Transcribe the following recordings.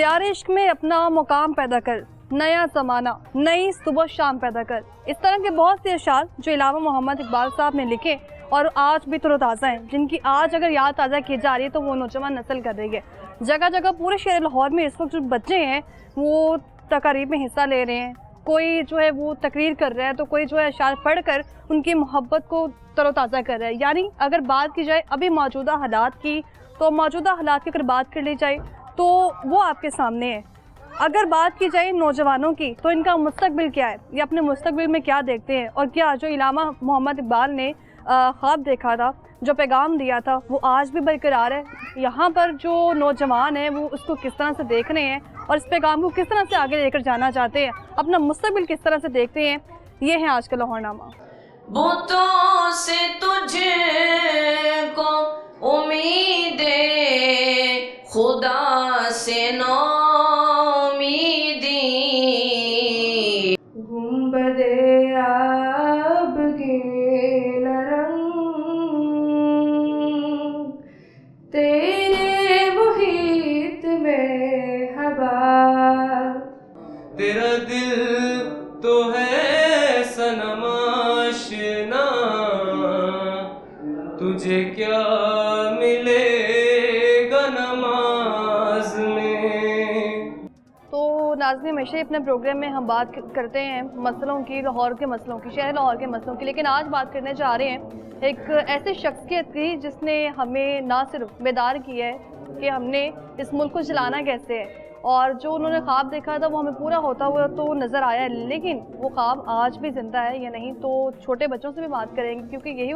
प्यारे इश्क में अपना मुकाम पैदा कर, नया ज़माना नई सुबह शाम पैदा कर। इस तरह के बहुत से अशार जो इलामा मोहम्मद इकबाल साहब ने लिखे और आज भी तरोताज़ा हैं, जिनकी आज अगर याद ताज़ा की जा रही है तो वो नौजवान नस्ल कर रही है। जगह जगह पूरे शहर लाहौर में इस वक्त जो बच्चे हैं वो तकारीब में हिस्सा ले रहे हैं, कोई जो है वो तकरीर कर रहा है, तो कोई जो है अशार पढ़ कर उनकी मोहब्बत को तरोताज़ा कर रहा है। यानी अगर बात की जाए अभी मौजूदा हालात की, तो मौजूदा हालात की अगर बात कर ली जाए तो वो आपके सामने है। अगर बात की जाए नौजवानों की, तो इनका मुस्तकबिल क्या है, ये अपने मुस्तकबिल में क्या देखते हैं, और क्या जो इलामा मोहम्मद इकबाल ने ख्वाब देखा था, जो पैगाम दिया था, वो आज भी बरकरार है। यहाँ पर जो नौजवान हैं वो उसको किस तरह से देख रहे हैं और इस पैगाम को किस तरह से आगे लेकर जाना चाहते हैं, अपना मुस्तकबिल किस तरह से देखते हैं, ये है आज का लाहौरनामा। बुतों से तुझे को उम्मीदे खुदा से नो उम्मीदी, गुंबदे आब के रंग तेरे मुहीत में हवा, तेरा दिल तो है सनम आशिना, तुझे क्या मिलेगा नमाज में। तो नाज़रीन, हमेशा अपने प्रोग्राम में हम बात करते हैं मसलों की, लाहौर के मसलों की, शहर लाहौर के मसलों की, लेकिन आज बात करने जा रहे हैं एक ऐसे शख्सियत की जिसने हमें ना सिर्फ बेदार किया है कि हमने इस मुल्क को चलाना कैसे है, और जो उन्होंने ख्वाब देखा था वो हमें पूरा होता हुआ तो नज़र आया है, लेकिन वो ख्वाब आज भी ज़िंदा है या नहीं, तो छोटे बच्चों से भी बात करेंगे, क्योंकि यही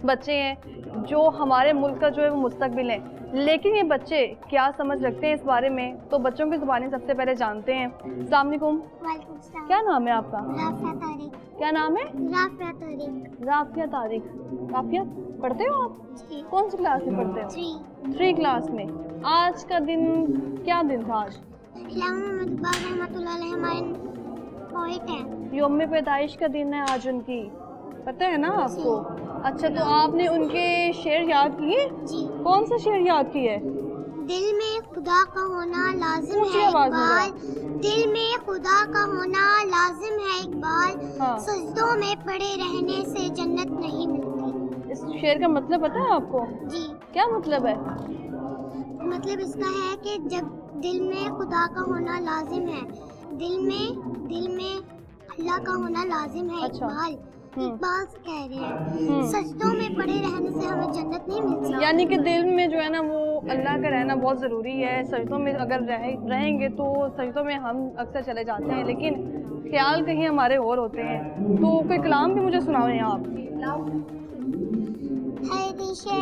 बच्चे हैं जो हमारे मुल्क का जो है वो मुस्तकबिल है। लेकिन ये बच्चे क्या समझ रखते हैं इस बारे में, तो बच्चों की ज़ुबानी सबसे पहले जानते हैं। अस्सलाम वालेकुम। क्या नाम है आपका? राफिया तारिक। क्या नाम है? राफिया तारिक। राफिया तारिक। राफिया, पढ़ते हो आप? जी। कौन सी क्लास में पढ़ते हो? 3 क्लास में। आज का दिन क्या दिन था आज? इलामा मोहम्मद इकबाल रहमतुल्लाह अलैह हमारे पोएट हैं। यौम पैदाइश का दिन है आज उनकी, पता है ना आपको? अच्छा, तो आपने उनके शेर याद किए? जी। कौन सा शेर याद किए? दिल में खुदा का होना लाजिम ऊंची है आवाज में इकबाल, दिल में खुदा का होना लाजिम है इकबाल, हाँ। सजदों में पड़े रहने से जन्नत नहीं मिलती। इस शेर का मतलब पता है आपको? जी। क्या मतलब है? मतलब इसका है कि जब दिल में खुदा का होना लाजिम है, दिल में अल्लाह का होना लाजिम है अच्छा। इकबाल, इकबाल कह रहे हैं सजदों में पड़े रहने से हमें जन्नत नहीं मिलती। यानी कि दिल में जो है ना वो अल्लाह का रहना बहुत ज़रूरी है। सजदों में अगर रहेंगे तो सजदों में हम अक्सर चले जाते हैं, लेकिन ख्याल कहीं हमारे और होते हैं। तो कोई कलाम भी मुझे सुनाओ आप। हर शे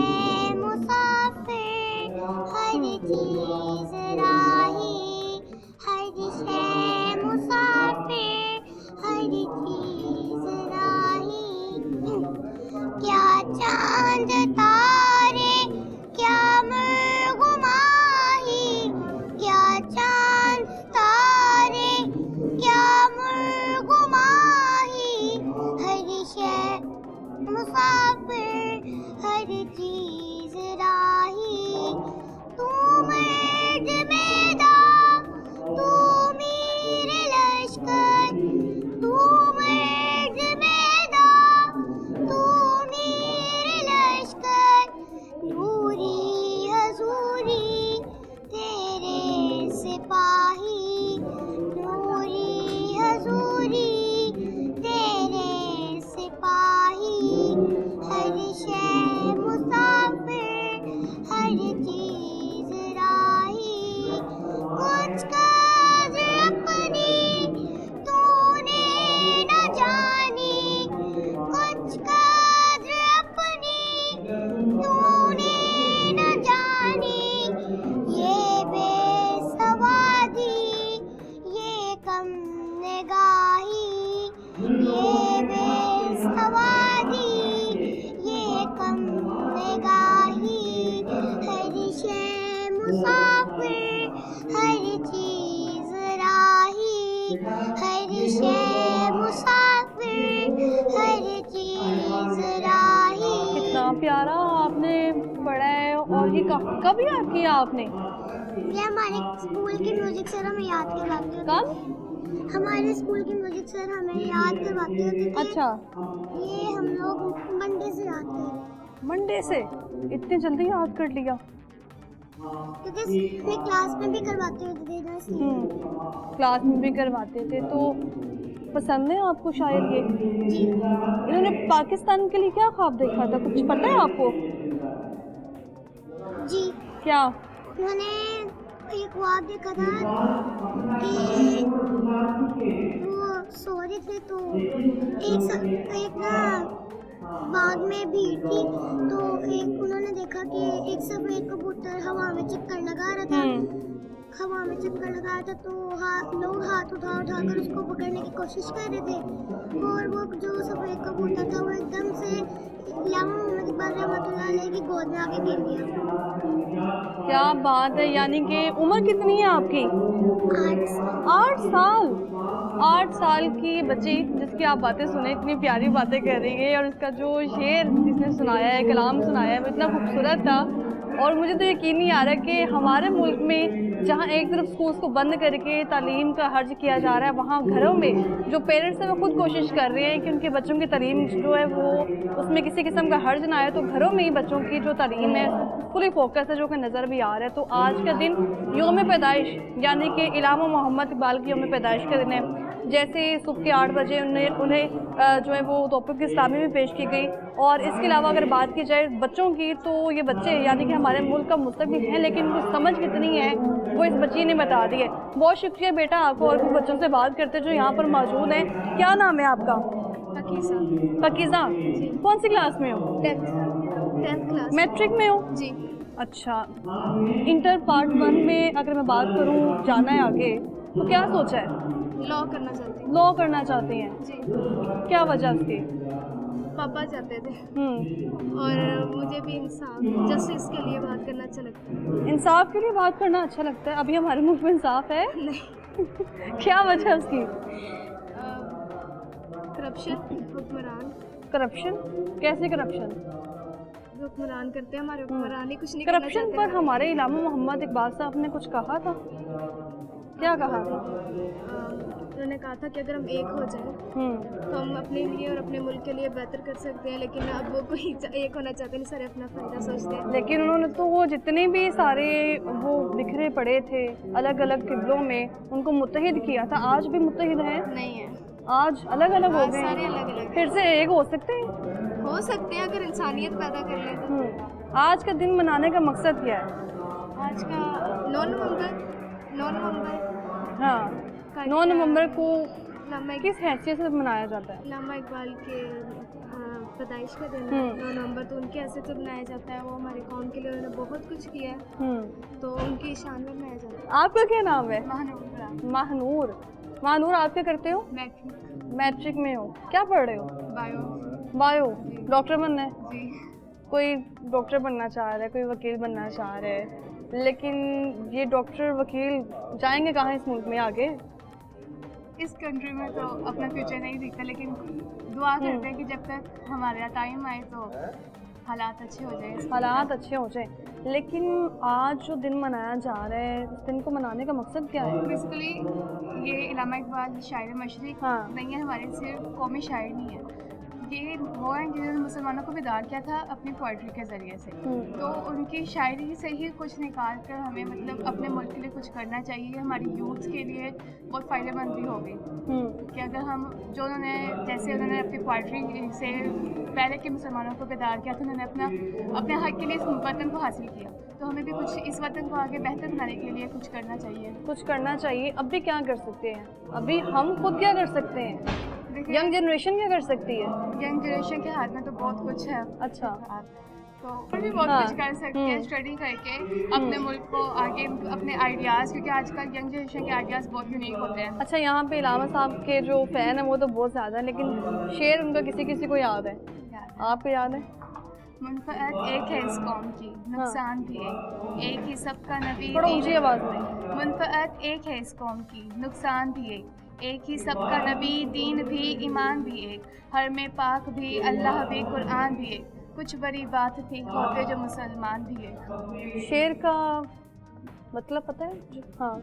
मुसाफिर, हर चीज राही, हर शे मुसाफिर, हर चीज राही, क्या चांद तारे, क्या मर्ग माही, क्या चांद तारे, क्या मर्ग माही, हर शे मुसाफिर, हर चीज राही, तू मर्द मैदान, तू मीर लश्कर, तू मर्द मैदान, तू मीर लश्कर, नूरी हजूरी तेरे सिपाही, नूरी हजूरी तेरे सिपाही, हर शे मुसाफिर, हर चीज राही, कुछ कद्र अपनी तूने न जानी, कुछ कद्र अपनी तूने न जानी, ये बेसवादी, ये कम निगाही, ये बेसवादी, ये कम निगाही, हर शे मुसाफिर, हर चीज राही, हर शे मुसाफिर, हर चीज राही। कितना प्यारा आपने पढ़ा है। और ये कब याद किया आपने? ये हमारे स्कूल के म्यूजिक सर हमें याद करवाते होते कब? थे। हमारे स्कूल के म्यूजिक सर हमें याद करवाते होते थे। अच्छा, ये हम लोग मंडे से याद कर, मंडे से इतनी जल्दी याद कर लिया? क्योंकि हमें क्लास में भी करवाते होते थे ना, इसलिए। क्लास में भी करवाते थे। तो पसंद है आपको शायर ये? इन्होंने पाकिस्तान के लिए क्या ख्वाब देखा था, कुछ पता है आपको? जी, क्या? उन्होंने एक ख्वाब देखा था कि वो सो रहे थे तो एक ना बाग में भीड़ थी, तो एक उन्होंने देखा कि एक सफेद कबूतर हवा में चक्कर लगा रहा था। हवा में चक्कर लगा रहा था तो लोग हाथ उठा कर उसको पकड़ने की कोशिश कर रहे थे, और वो जो सफेद कबूतर था वो एकदम से इलामा मोहम्मद इकबाल रहमतुल्लाह अलैह की गोद में आके गिर गया। क्या बात है! यानी कि उम्र कितनी है आपकी? 8 साल। 8 साल की बच्ची जिसकी आप बातें सुने, इतनी प्यारी बातें कर रही है, और इसका जो शेर जिसने सुनाया है, कलाम सुनाया है, वो इतना खूबसूरत था। और मुझे तो यकीन नहीं आ रहा कि हमारे मुल्क में जहाँ एक तरफ स्कूल्स को बंद करके तालीम का हर्ज किया जा रहा है, वहाँ घरों में जो पेरेंट्स हैं वो खुद कोशिश कर रहे हैं कि उनके बच्चों की तालीम जो है वो उसमें किसी किस्म का हर्ज ना आए, तो घरों में ही बच्चों की जो तालीम है फुली फोकस है, जो कि नज़र भी आ रहा है। तो आज का दिन यौम पैदाइश यानी कि इलामा मोहम्मद इकबाल की यौम पैदाइश का दिन है। जैसे सुबह के 8 बजे उन्हें जो है वो तौफ़ीक़ इस्लामी में पेश की गई। और इसके अलावा अगर बात की जाए बच्चों की, तो ये बच्चे यानी कि हमारे मुल्क का मुस्तक़बिल है, लेकिन उनको समझ कितनी है वो इस बच्ची ने बता दी है। बहुत शुक्रिया बेटा आपको, और भी बच्चों से बात करते जो यहाँ पर मौजूद हैं। क्या नाम है आपका? पकीज़ा। पकीज़ा, कौन सी क्लास में हो? 10th class. मैट्रिक में हो? जी। अच्छा, इंटर पार्ट 1 में अगर मैं बात करूँ, जाना है आगे, तो क्या सोचा है? लॉ करना चाहती हूँ। लॉ करना चाहती हैं? जी। क्या वजह उसकी? पापा चाहते थे, और मुझे भी इंसाफ जस्टिस के लिए बात करना अच्छा लगता है। इंसाफ के लिए बात करना अच्छा लगता है? अभी हमारे मुल्क में इंसाफ है? नहीं। क्या वजह है उसकी? करप्शन, हुक्मरान। करप्शन? कैसे करप्शन? हुक्मरान करते हैं हमारे हुक्मरान ही कुछ नहीं करना करप्शन चाहते पर हैं। हमारे इलामा मोहम्मद इकबाल साहब ने कुछ कहा था? क्या कहा था? उन्होंने कहा था कि अगर हम एक हो जाए तो हम अपने लिए और अपने मुल्क के लिए बेहतर कर सकते हैं, लेकिन अब वो कोई एक होना चाहते नहीं, सारे अपना फ़ायदा सोचते हैं। लेकिन उन्होंने तो वो जितने भी सारे वो बिखरे पड़े थे अलग अलग किबलों में, उनको मुत्तहिद किया था। आज भी मुत्तहिद हैं? नहीं है, आज अलग अलग हो आज गए सारे हैं। अलग अलग फिर से एक हो सकते हैं? हो सकते हैं अगर इंसानियत पैदा कर लें तो। आज का दिन मनाने का मकसद क्या है? आज का 9 नवंबर हाँ, 9 नवंबर को लामा किस हैसियत से मनाया जाता है? लामा इकबाल के पैदाइश का दिन है 9 नवंबर, तो उनके हैसियत से मनाया जाता है। वो हमारे कौम के लिए उन्होंने बहुत कुछ किया है, तो उनकी शान में मनाया जाता है। आपका क्या नाम है? महानूर। महानूर। महानूर, आप क्या करते हो? मैट्रिक में हो। क्या पढ़ रहे हो? बायो। डॉक्टर बनना है? जी। कोई डॉक्टर बनना चाह रहा है, कोई वकील बनना चाह रहा है, लेकिन ये डॉक्टर वकील जाएंगे कहाँ इस मुल्क में आगे? इस कंट्री में तो अपना फ्यूचर नहीं दिखता, लेकिन दुआ करते हैं कि जब तक हमारा टाइम आए तो हालात अच्छे हो जाए। हालात अच्छे हो जाए। लेकिन आज जो दिन मनाया जा रहा है, उस दिन को मनाने का मकसद क्या है? बेसिकली ये इलामा इकबाल शायर मशरिक नहीं है हमारे, सिर्फ कौमी शायर नहीं है, ये वो हैं जिन्होंने मुसलमानों को बेदार किया था अपनी पोइट्री के ज़रिए से। तो उनकी शायरी से ही कुछ निकाल कर हमें मतलब अपने मुल्क के लिए कुछ करना चाहिए। हमारी यूथ के लिए बहुत फ़ायदेमंद भी होगी कि अगर हम जो उन्होंने जैसे उन्होंने अपनी पोइट्री से पहले के मुसलमानों को बेदार किया था, उन्होंने अपने हक़ के लिए इस वतन को हासिल किया, तो हमें भी कुछ इस वतन को आगे बेहतर बनाने के लिए कुछ करना चाहिए। कुछ करना चाहिए। अब भी क्या कर सकते हैं? अभी हम खुद क्या कर सकते हैं? यंग जनरेशन क्या कर सकती है? यंग जनरेशन के हाथ में तो बहुत कुछ है। अच्छा। तो और भी बहुत कुछ कर सकते हैं स्टडी करके अपने मुल्क को आगे, अपने आइडियाज़, क्योंकि आजकल यंग जनरेशन के आइडियाज़ बहुत यूनिक होते हैं। अच्छा, यहाँ पे इलामा साहब के जो फ़ैन है वो तो बहुत ज़्यादा है, लेकिन शेर उनका किसी किसी को याद है? आपको याद है? मुनफ़अत एक है इस कौम की, नुकसान भी एक ही सबका नबी। थोड़ा ऊंची आवाज़ में। मुनफ़अत एक है इस कौम की, नुकसान भी एक ही सबका नबी, दीन भी ईमान भी एक, हर में पाक भी अल्लाह भी कुरान भी एक, कुछ बड़ी बात थी होते जो मुसलमान भी एक। शेर का मतलब पता है? हाँ।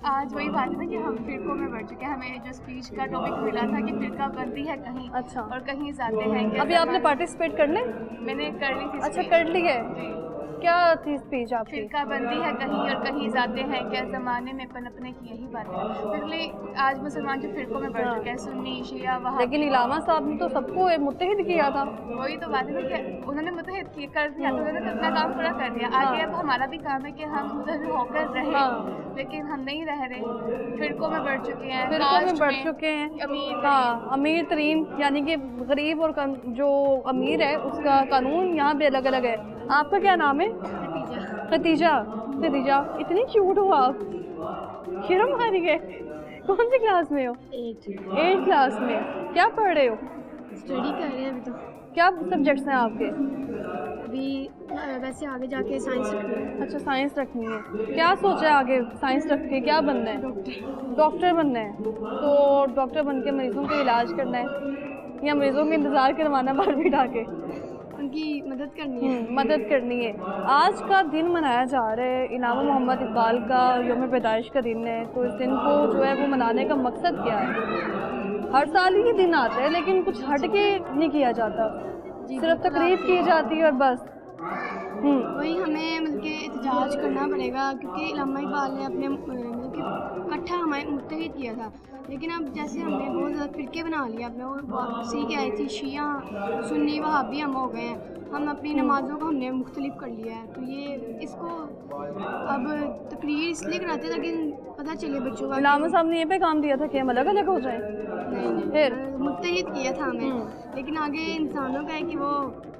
आज वही बात है ना कि हम फिरकों में बढ़ चुके हैं। हमें जो स्पीच का टॉपिक मिला था कि फिरका बनती है कहीं अच्छा। और कहीं जाते हैं। अभी आपने पार्टिसिपेट करने? मैंने कर ली थी। अच्छा, कर ली है। क्या थी स्पीच आपकी? फिरका बनती है कहीं और कहीं जाते हैं, क्या ज़माने में पनपने की यही बात है। इसलिए आज मुसलमान जो फिरकों में बढ़ चुके हैं, सुन्नी शिया वहाँ। लेकिन इलामा साहब ने तो सबको मुत्तहिद किया था। वही तो बात है ना कि उन्होंने मुत्तहिद कर दिया, तो उन्होंने तो अपना काम पूरा कर दिया। आगे अब हमारा भी काम है कि हम उधर होकर रहें, लेकिन हम नहीं रह रहे। फिरकों में बढ़ चुके हैं, फिरकों में बढ़ चुके हैं। हाँ, अमीर तरीन यानी कि गरीब और जो अमीर है उसका कानून यहाँ पे अलग अलग है। आपका क्या नाम है? खतीजा। खतीजा, इतनी क्यूट हो आप, शर्म आ रही है। कौन सी क्लास में हो? 8th क्लास में। क्या पढ़ रहे हो? स्टडी कर रहे हैं अभी तो। क्या सब्जेक्ट्स हैं आपके? अभी वैसे आगे जाके साइंस रखनी है। अच्छा, साइंस रखनी है। क्या सोचा है आगे साइंस रख के क्या बनना है? डॉक्टर बनना है। तो डॉक्टर बन के मरीजों का इलाज करना है या मरीजों का इंतज़ार करवाना बाहर बिठा के? उनकी मदद करनी है। मदद करनी है। आज का दिन मनाया जा रहा है, इलामा मोहम्मद इकबाल का यौम पैदाइश का दिन है। तो इस दिन को जो है वो मनाने का मकसद क्या है? हर साल ही दिन आता है लेकिन कुछ हट के नहीं किया जाता, सिर्फ तकरीर की जाती है और बस। वही हमें मतलब कि एहतजाज करना पड़ेगा, क्योंकि इलामा इकबाल ने अपने मतलब कि इकट्ठा हमारे मुत्तहिद किया था। लेकिन अब जैसे हमने बहुत ज़्यादा फिरके बना लिए, अपने वो सी के आई थी, शिया सुन्नी वहाबी हम हो गए हैं। हम अपनी नमाज़ों को हमने मुख्तलिफ कर लिया है। तो ये इसको अब तकरीर इसलिए कराते हैं ताकि पता चले बच्चों का। इलामा साहब ने ये पे काम दिया था कि हम अलग अलग हो जाएं। नहीं फिर मुत्तहिद किया था हमें, लेकिन आगे इंसानों का है कि वो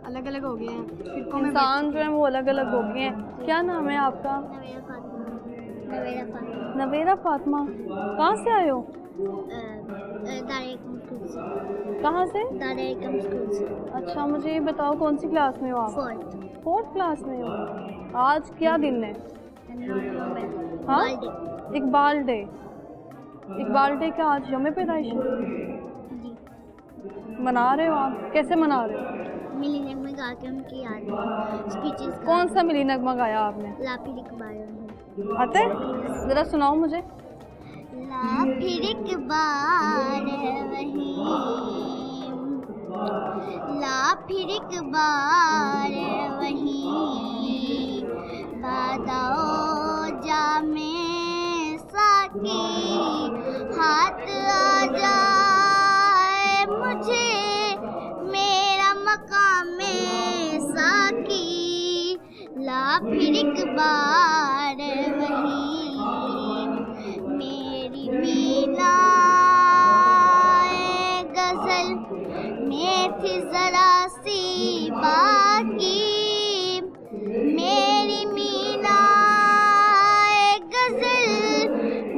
अलग अलग हो गए हैं। फिरकों में इंसान जो है वो अलग अलग हो गए हैं। क्या नाम है आपका? नवेरा फातिमा। कहाँ से आए हो? कहाँ से? अच्छा, मुझे ये बताओ कौन सी क्लास में हो आप? 4th क्लास में हो। आज क्या दिन है? हाँ, इकबाल डे। इकबाल डे का आज यौम पैदाइश मना रहे हो आप? कैसे मना रहे हो? मिली नगमा गा के उनकी याद में स्पीचेस। कौन सा मिली नगमा गाया आपने? ला फिर इकबाल। आते हैं? ज़रा सुनाओ मुझे। ला फिर इकबाल वही, ला फिर इकबाल वही, बादाओ जामे साकी, हाथ आ जाए मुझे मेरा मकाम साकी, ला फिर इकबाल वही, मेरी मीना गजल में थी जरा सी बाकी, मेरी मीना गजल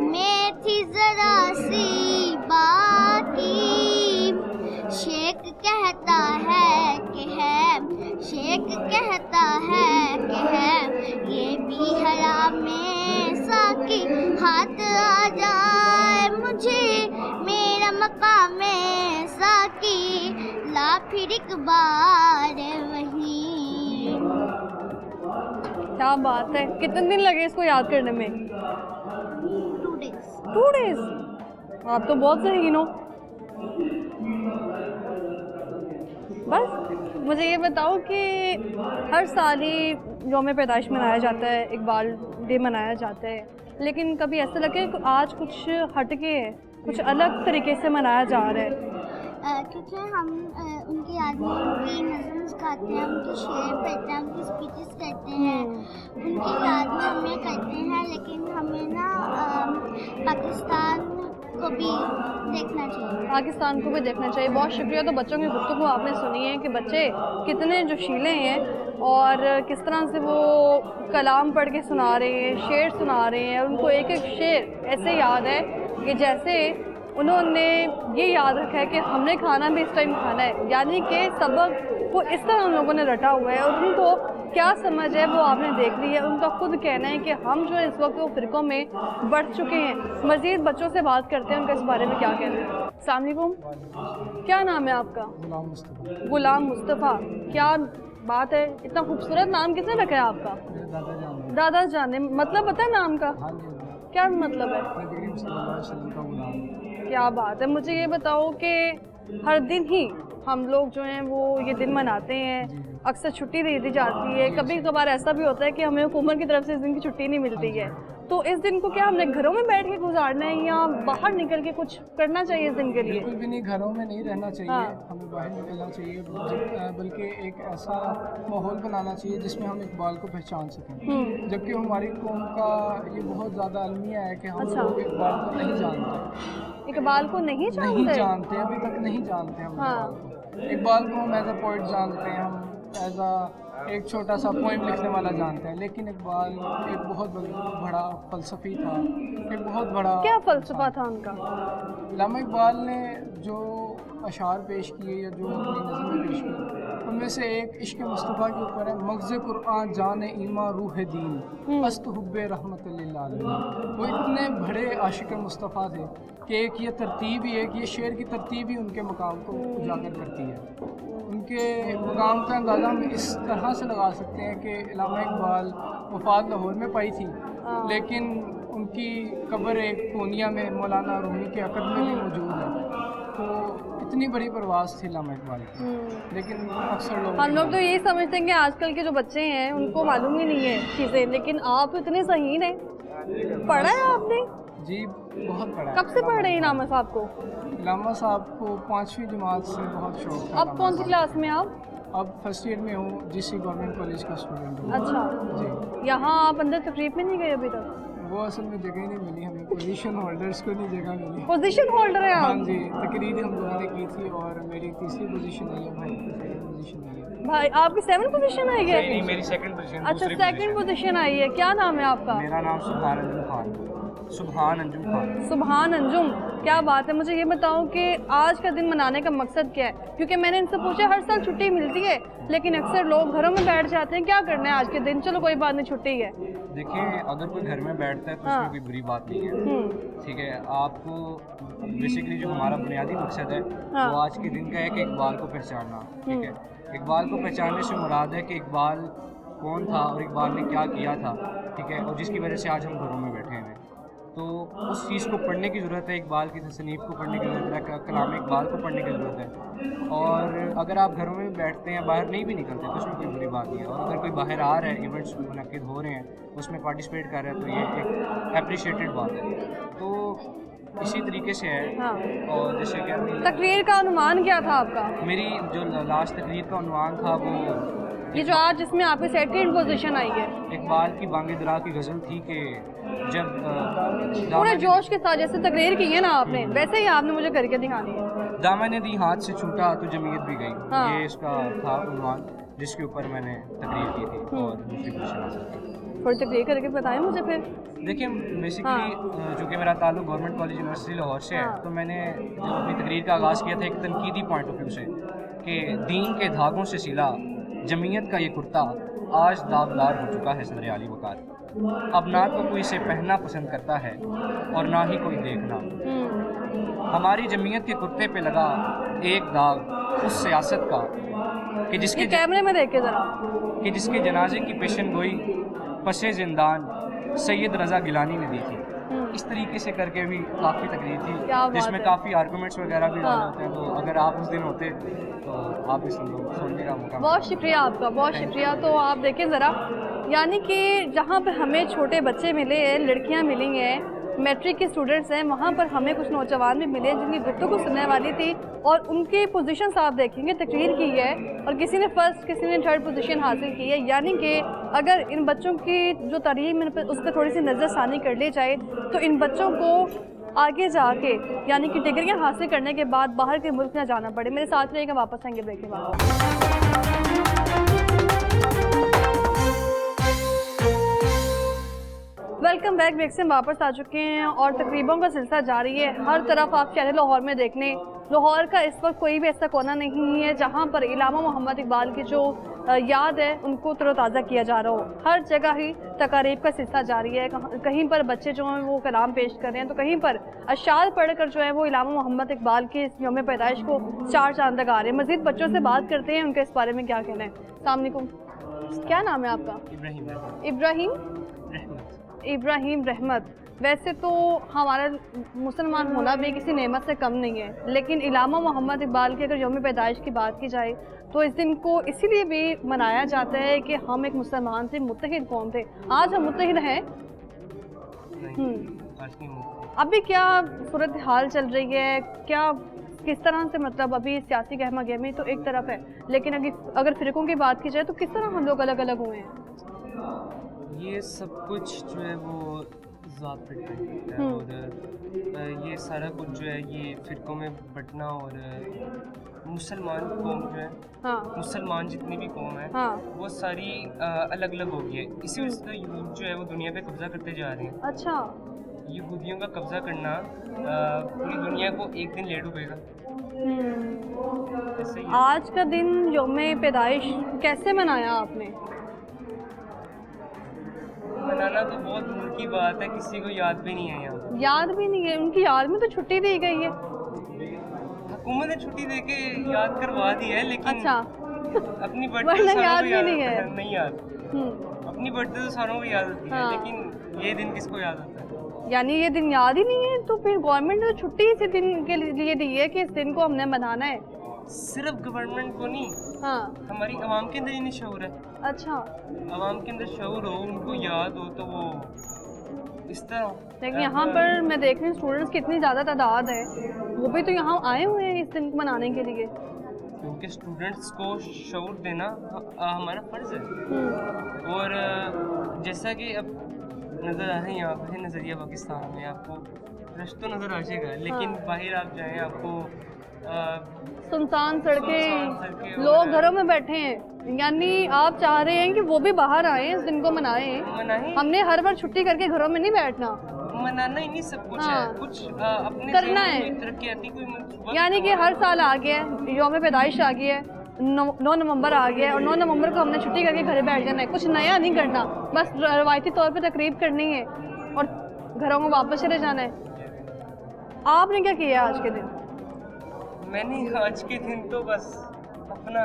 में थी जरा सी बाकी, शेख कहता है कि है, शेख कहता है कि है, ये भी हराम में साकी, हाथ आ जाए मुझे मेरा मकाम में साकी, ला फिर इकबाल वही। क्या बात है। कितने दिन लगे इसको याद करने में? 2 डेज। आप तो बहुत ज़हीन हो। बस मुझे ये बताओ कि हर साल ही यौम पैदाइश मनाया जाता है, इकबाल डे मनाया जाता है, लेकिन कभी ऐसा लगे कि आज कुछ हटके है, कुछ अलग तरीके से मनाया जा रहा है? क्योंकि हम उनकी याद में उनकी नज़्म गाते हैं, उनके शेर पढ़ते हैं, उनकी स्पीचेस करते हैं, उनकी याद में हमें करते हैं। लेकिन हमें ना पाकिस्तान को भी देखना चाहिए। पाकिस्तान को भी देखना चाहिए। बहुत शुक्रिया। तो बच्चों की गुफ्तगू आपने सुनी है कि बच्चे कितने जोशीले हैं और किस तरह से वो कलाम पढ़ के सुना रहे हैं, शेर सुना रहे हैं। उनको एक एक शेर ऐसे याद है कि जैसे उन्होंने ये याद रखा है कि हमने खाना भी इस टाइम खाना है, यानी कि सबक को इस तरह उन लोगों ने रटा हुआ है। और उनको क्या समझ है वो आपने देख ली है। उनका खुद कहना है कि हम जो है इस वक्त वो फ़िरक़ों में बढ़ चुके हैं। मज़ीद बच्चों से बात करते हैं, उनका इस बारे में क्या कहना है। अस्सलाम वालेकुम, क्या नाम है आपका? गुलाम मुस्तफ़ा। क्या बात है। इतना खूबसूरत नाम किसने रखा है आपका? दादा जान। दादा जान ने मतलब पता है नाम का? हाँ जी, क्या मतलब है? नबी करीम सल्लल्लाहु अलैहि वसल्लम का गुलाम। क्या बात है। मुझे ये बताओ कि हर दिन ही हम लोग जो हैं वो ये दिन मनाते हैं, अक्सर छुट्टी दे दी जाती है, कभी कभार ऐसा भी होता है कि हमें हुकूमत की तरफ से इस दिन की छुट्टी नहीं मिलती है, तो इस दिन को क्या हमने घरों में बैठ के गुजारना है या बाहर निकल के कुछ करना चाहिए इस दिन के लिए? बिल्कुल भी नहीं, घरों में नहीं रहना चाहिए। हाँ। हमें बाहर निकलना चाहिए, बल्कि एक ऐसा माहौल बनाना चाहिए जिसमें हम इकबाल को पहचान सकें। जबकि हमारी कौम का ये बहुत ज़्यादा अलमिया है कि हम अच्छा। लोग इकबाल को नहीं जानते। इकबाल को नहीं जानते? अभी तक नहीं जानते हम हाँ। इकबाल को हम एज अ पोइट जानते हैं, हम एज अ एक छोटा सा पोइम लिखने वाला जानते हैं, लेकिन इकबाल एक बहुत बड़ा फ़लसफ़ी था, एक बहुत बड़ा। क्या फ़लसफ़ा था उनका? अल्लामा इकबाल ने जो अशार पेश किए या जो अपनी नज़में पेश की, उनमें से एक इश्क मुस्तफ़ा के ऊपर है, मग़ज़ कुरआन जान ईमा रूह दीन अस्त हुब्बे रहमत लिल आलमीन। वो इतने बड़े आशिक मुस्तफ़ा थे कि एक ये तरतीब ही, एक ये शेर की तरतीब ही उनके मकाम को उजागर करती है। उनके मकाम का अंदाज़ा हम इस तरह से लगा सकते हैं कि अल्लामा इकबाल वफ़ात लाहौर में पाई थी, लेकिन उनकी कब्र एक पूर्णिया में मौलाना रूमी के अकद में भी मौजूद है। तो इतनी बड़ी परवाज़ थी अल्लामा इकबाल की, लेकिन अक्सर लोग हम लोग तो यही समझते हैं कि आजकल के जो बच्चे हैं उनको मालूम ही नहीं है चीज़ें, लेकिन आप इतने सही हैं। पढ़ा है आपने? जी बहुत पढ़ा है। कब से पढ़ रहे हैं इनामा साहब को? इलामा साहब को 5वीं जमात से बहुत शौक था। अब कौन सी क्लास में आप? अब फर्स्ट ईयर में हूँ, जीसी गवर्नमेंट कॉलेज का स्टूडेंट हूँ। अच्छा जी। यहाँ आप अंदर तकरीब में नहीं गए अभी तक? वो असल में जगह नहीं मिली हमें, पोजीशन होल्डर्स को नहीं जगह मिली। पोजीशन होल्डर है हाँ आप? जी, तकरीर हम लोगों ने की थी और मेरी तीसरी पोजीशन आई है, भाई की सेकंड पोजीशन आई है। भाई आपकी 7 पोजीशन आई है? नहीं, मेरी सेकंड पोजीशन। अच्छा, सेकंड पोजीशन आई है। क्या नाम है आपका? मेरा नाम सुभान अंजुम खान। सुभान अंजुम खान। सुभान अंजुम, क्या बात है। मुझे ये बताओ कि आज का दिन मनाने का मकसद क्या है? क्योंकि मैंने इनसे पूछा, हर साल छुट्टी मिलती है लेकिन अक्सर लोग घरों में बैठ जाते हैं, क्या करना है आज के दिन? चलो कोई बात नहीं, छुट्टी है। देखिए, अगर कोई घर में बैठता है तो हाँ। उसमें कोई बुरी बात नहीं है, ठीक है। आपको बेसिकली जो हमारा बुनियादी मकसद है हाँ। वो आज के दिन का है कि इकबाल को पहचानना, ठीक है। इकबाल को पहचानने से मुराद है कि इकबाल कौन था और इकबाल ने क्या किया था, ठीक है, और जिसकी वजह से आज हम घरों में बैठे हैं। तो उस चीज़ को पढ़ने की ज़रूरत है, इकबाल की तसनीफ़ को पढ़ने की ज़रूरत है, कलाम इकबाल को पढ़ने की ज़रूरत है। और अगर आप घरों में बैठते हैं, बाहर नहीं भी निकलते तो उसमें कोई बुरी बात नहीं है। और अगर कोई बाहर आ रहा है, इवेंट्स मुनक्किद हो रहे हैं, उसमें पार्टिसिपेट कर रहा है, तो ये एक अप्रिशिएटेड बात है। तो इसी तरीके से है। हाँ। और जैसे कि तकरीर का अनुमान क्या था आपका? मेरी जो लास्ट तकरीर का उन्वान था वो ये जो आज जिसमें आपकी सेकंड पोजीशन आई है, इकबाल की बांगे दरा की गज़ल थी कि जब पूरे जोश के साथ जैसे तकरीर की है ना आपने, वैसे ही आपने मुझे करके दिखानी है। दामन दी हाथ से छूटा तो जमीयत भी गई। हाँ। ये इसका था उन्वान जिसके ऊपर मैंने तकरीर की थी और दूसरी पोजीशन हासिल की। थोड़ी तकरीर करके बताएं मुझे फिर। देखिए, बेसिकली चूँकि मेरा ताल्लुक गवर्नमेंट कॉलेज यूनिवर्सिटी लाहौर से है, हाँ। तो मैंने जब अपनी तकरीर का आगाज़ किया था एक तनकीदी पॉइंट ऑफ व्यू से कि दीन के धागों से सिला जमीयत का ये कुर्ता आज दागदार हो चुका है सदर आली वकार। अब ना तो कोई इसे पहनना पसंद करता है और ना ही कोई देखना। हमारी जमीयत के कुर्ते पे लगा एक दाग उस सियासत का कि ये कैमरे में देख के जरा, जिसके जनाजे की पेशन गोई पशे जिंदान सैयद रज़ा गिलानी ने दी थी। इस तरीके से करके भी काफ़ी तकरीर क्या थी बात जिसमें है। काफ़ी आर्गूमेंट्स वगैरह भी डाले हाँ। होते हैं। तो अगर आप उस दिन होते तो आप भी सुनने का मौका बहुत शुक्रिया आपका, बहुत शुक्रिया। तो आप देखें ज़रा, यानी कि जहाँ पे हमें छोटे बच्चे मिले हैं, लड़कियाँ मिली हैं, मैट्रिक के स्टूडेंट्स हैं, वहाँ पर हमें कुछ नौजवान भी मिले जिनकी गुफ्तगू सुनने वाली थी और उनकी पोजीशंस आप देखेंगे, तकरीर की है और किसी ने फर्स्ट, किसी ने थर्ड पोजीशन हासिल की है। यानी कि अगर इन बच्चों की जो तारीम उस पर थोड़ी सी नज़रसानी कर ली जाए तो इन बच्चों को आगे जाके यानी कि डिग्रियाँ हासिल करने के बाद बाहर के मुल्क ना जाना पड़े। मेरे साथ रहेगा, वापस आएंगे ब्रेक के बाद। Welcome back. ब्रेक से वापस आ चुके हैं और तकरीबों का सिलसिला जारी है। हर तरफ आप शहर लाहौर में देख लें, लाहौर का इस वक्त कोई भी ऐसा कोना नहीं है जहाँ पर इलामा मोहम्मद इकबाल की जो याद है उनको तरोताज़ा किया जा रहा हो। हर जगह ही तकारीब का सिलसिला जारी है। कहीं पर बच्चे जो हैं वो कलाम पेश कर रहे हैं, तो कहीं पर अशार पढ़कर जो है वो इलामा मोहम्मद इकबाल के इस यौम पैदाइश को चार चांद लगा रहे हैं। मज़ीद बच्चों से बात करते हैं, उनके इस बारे में क्या कहना है। अस्सलाम वालेकुम, क्या नाम है आपका? इब्राहिम रहमत। वैसे तो हमारा मुसलमान होना भी किसी नेमत से कम नहीं है, लेकिन इलामा मोहम्मद इकबाल की अगर यौम पैदाइश की बात की जाए तो इस दिन को इसीलिए भी मनाया जाता है कि हम एक मुसलमान थे, मुत्तहिद कौम थे। आज हम मुत्तहिद हैं? अभी क्या सूरत हाल चल रही है, क्या किस तरह से, मतलब अभी सियासी गहमा गहमी तो एक तरफ है, लेकिन अगर फ़िरक़ों की बात की जाए तो किस तरह हम लोग अलग अलग हुए हैं? ये सब कुछ जो है वो ज़ात पे डिपेंड करता है, और ये सारा कुछ जो है ये फ़िरक़ों में बंटना, और मुसलमान कौम जो है, हाँ, मुसलमान जितनी भी कौम है, हाँ, वो सारी अलग अलग हो गई है। इसी वजह से यहूद जो है वो दुनिया पे कब्ज़ा करते जा रहे हैं। अच्छा, यहूदियों का कब्ज़ा करना पूरी दुनिया को एक दिन ले डूबेगा। ऐसे ही है। आज का दिन यौम पैदाइश कैसे मनाया आपने? मनाना तो बहुत दूर की बात है, किसी को याद भी नहीं है यहाँ। याद भी नहीं है? उनकी याद में तो छुट्टी दी गई है। हुकूमत ने छुट्टी देके याद करवा दी है, लेकिन अच्छा, अपनी वरना बर्थडे याद भी नहीं है। नहीं याद। अपनी बर्थडे तो सारों को याद होती है, हाँ। लेकिन ये दिन किसको याद होता है? यानी ये दिन याद ही नहीं है, तो फिर गवर्नमेंट ने तो छुट्टी इसी दिन के लिए दी है कि इस दिन को हमने मनाना है। सिर्फ गवर्नमेंट को नहीं, हाँ, हमारी आवाम के अंदर ही नहीं शऊर है। अच्छा, आवाम के अंदर शऊर हो, उनको याद हो, तो वो इस तरह। लेकिन यहाँ पर मैं देख रही हूँ स्टूडेंट्स की इतनी ज़्यादा तादाद है, वो भी तो यहाँ आए हुए हैं इस दिन को मनाने के लिए। क्योंकि स्टूडेंट्स को शऊर देना हमारा फ़र्ज़ है। और जैसा कि अब नज़र आ रहा है यहाँ पर नज़रिया पाकिस्तान में, आपको रश तो नज़र आ जाएगा, लेकिन बाहर आप जाएँ आपको सुनसान सड़कें, सड़कें लोग और- घरों में बैठे हैं। यानी आप चाह रहे हैं कि वो भी बाहर आए, इस दिन को मनाएं। मनाएं। हमने हर बार छुट्टी करके घरों में नहीं बैठना, मनाना ही नहीं सब कुछ हाँ। है, कुछ अपने करना ज़हन में है। कोई तरक्याती कोई मंसूबा यानी कि हर साल आ गया है, यौम पैदाइश आ गया है, 9 नवंबर आ गया है, और 9 नवंबर को हमने छुट्टी करके घर बैठ जाना है। कुछ नया नहीं करना, बस रवायती तौर पे तकरीब करनी है और घरों में वापस चले जाना है। आपने क्या किया आज के दिन? मैंने आज के दिन तो बस अपना,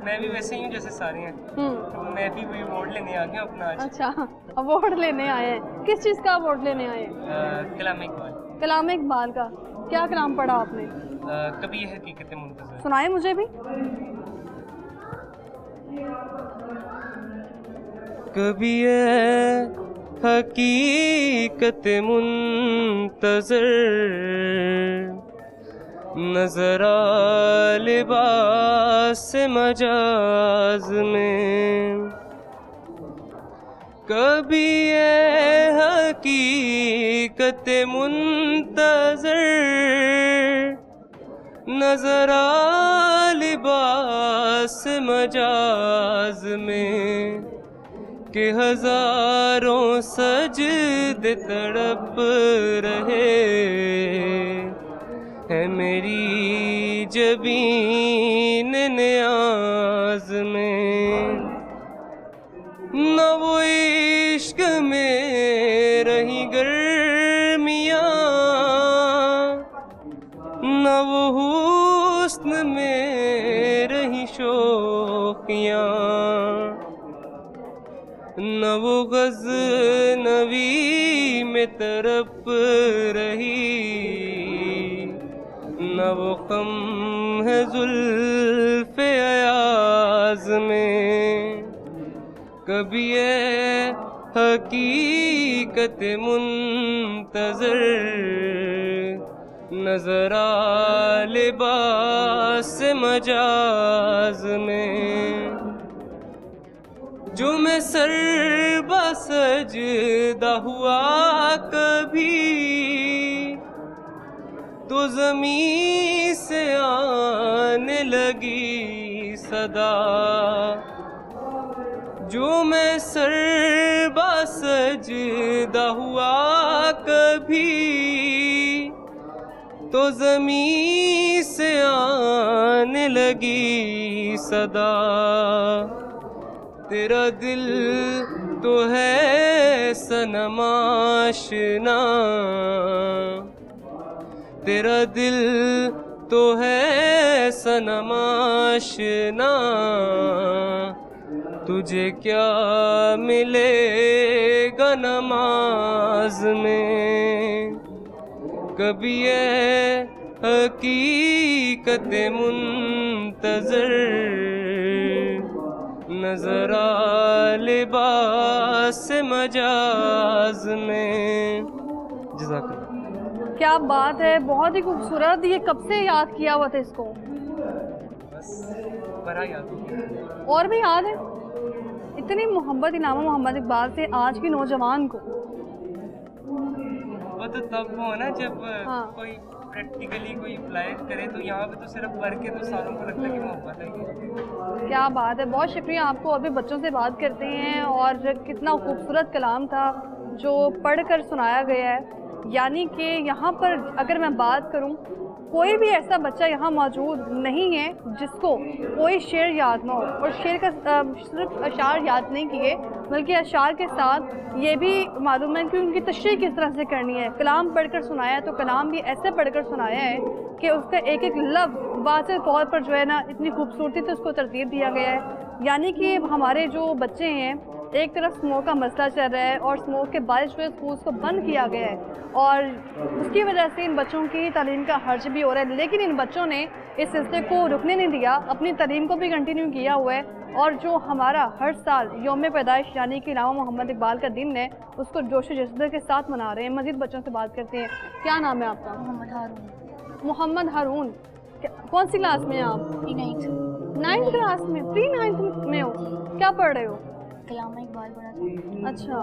मैं भी वैसे ही हूँ जैसे सारे हैं, तो मैं भी वही अवार्ड लेने आ गया अपना आज। अच्छा, अवार्ड लेने आए हैं। किस चीज़ का अवार्ड लेने आए हैं? कलाम इकबाल। कलाम इकबाल का। क्या कलाम पढ़ा आपने? कभी ये हकीकत मुंतज़र। सुनाए मुझे भी। कभी ये हकीकत मुंतज़र नजर आ लिबास मजाज में, कभी ये हकीकत मुंतज़र नजर आ लिबास मजाज में, कि हजारों सजदे तड़प रहे है मेरी जबीन नियाज में। न वो इश्क में रही गर्मियाँ, न वो हुस्न में रही शौकियाँ, न वो गज़नवी में तरफ रही, न वो कम है ज़ुल्फ़े अयाज़ में। कभी ये हकीकत मुंतज़र नजर आ लिबास मजाज में, जो मैं सर बसजदा हुआ कभी, तो ज़मीं से आने लगी सदा। जो मैं सर बसजदा हुआ कभी, तो ज़मीं से आने लगी सदा, तेरा दिल तो है सनम आशना, तेरा दिल तो है सनम आशना, तुझे क्या मिलेगा नमाज में, कभी ये हकीकत मुंतज़र नजर आ लिबास मजाज में। जज़ाकल्लाह। क्या बात है, बहुत ही खूबसूरत। ये कब से याद किया हुआ था इसको? बस बड़ा याद हो गया। और भी याद है? इतनी मोहब्बत इल्हामा मोहम्मद इकबाल से आज के नौजवान को। वो तो तब हो ना जब हाँ। कोई प्रैक्टिकली कोई अप्लाई करे, तो यहाँ पे तो सिर्फ पढ़ के तो सारों को लगता है कि मोहब्बत है। क्या बात है, बहुत शुक्रिया आपको। और भी बच्चों से बात करते हैं, और कितना खूबसूरत कलाम था जो पढ़कर सुनाया गया है। यानी कि यहाँ पर अगर मैं बात करूँ, कोई भी ऐसा बच्चा यहाँ मौजूद नहीं है जिसको कोई शेर याद ना हो। और शेर का सिर्फ अशार याद नहीं किए, बल्कि अशार के साथ ये भी मालूम है कि उनकी तशरीह किस तरह से करनी है। कलाम पढ़कर सुनाया तो कलाम भी ऐसे पढ़कर सुनाया है कि उसका एक एक लफ्ज़ वाज़ेह तौर पर जो है ना, इतनी खूबसूरती से उसको तरतीब दिया गया है। यानी कि हमारे जो बच्चे हैं, एक तरफ स्मोक का मसला चल रहा है और स्मोक के बारिश हुए स्कूल्स को बंद किया गया है, और उसकी वजह से इन बच्चों की तालीम का खर्च भी हो रहा है। लेकिन इन बच्चों ने इस सिलसिले को रुकने नहीं दिया, अपनी तालीम को भी कंटिन्यू किया हुआ है। और जो हमारा हर साल यौम पैदाइश यानी कि इल्हामा मोहम्मद इकबाल का दिन है, उसको जोश जज्बे के साथ मना रहे हैं। मज़ीद बच्चों से बात करते हैं। क्या नाम है आपका? मोहम्मद हारून। मोहम्मद हारून। कौन सी क्लास में हैं आप? नाइन्थ क्लास में? प्री नाइन्थ में हो? क्या पढ़ रहे हो? इल्हामा इकबाल पढ़ा था। अच्छा,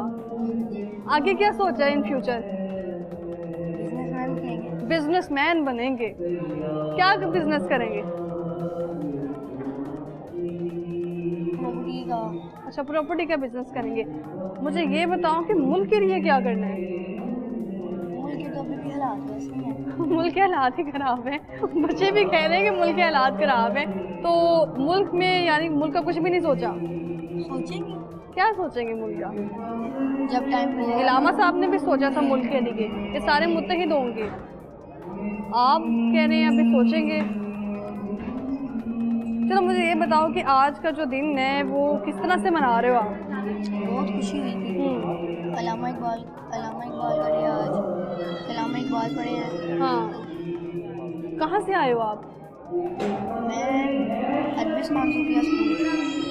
आगे क्या सोचा है इन फ्यूचर? बिजनेसमैन बनेंगे। क्या बिजनेस करेंगे? प्रॉपर्टी का। अच्छा, प्रॉपर्टी का बिजनेस करेंगे। मुझे ये बताओ कि मुल्क के लिए क्या करना है? मुल्क के तो अभी भी हालात वैसे ही हैं। मुल्क के हालात ही ख़राब हैं। बच्चे भी कह रहे हैं कि मुल्क के हालात ख़राब हैं। तो मुल्क में यानी मुल्क का कुछ भी नहीं सोचा? सोचेंगे। क्या सोचेंगे मुल्क का? जब टाइम मिलेगा। इल्हामा साहब ने भी सोचा था मुल्क के लिए, ये सारे मुत्तहिद होंगे। आप कह रहे हैं अभी सोचेंगे। चलो मुझे ये बताओ कि आज का जो दिन है वो किस तरह से मना रहे हो आप? बहुत खुशी हुई थी। इल्हामा इकबाल का डे आज। इल्हामा इकबाल पढ़े हैं। हाँ। कहाँ से आए हो आप? मैं अदबी उस्मान सूफिया स्कूल।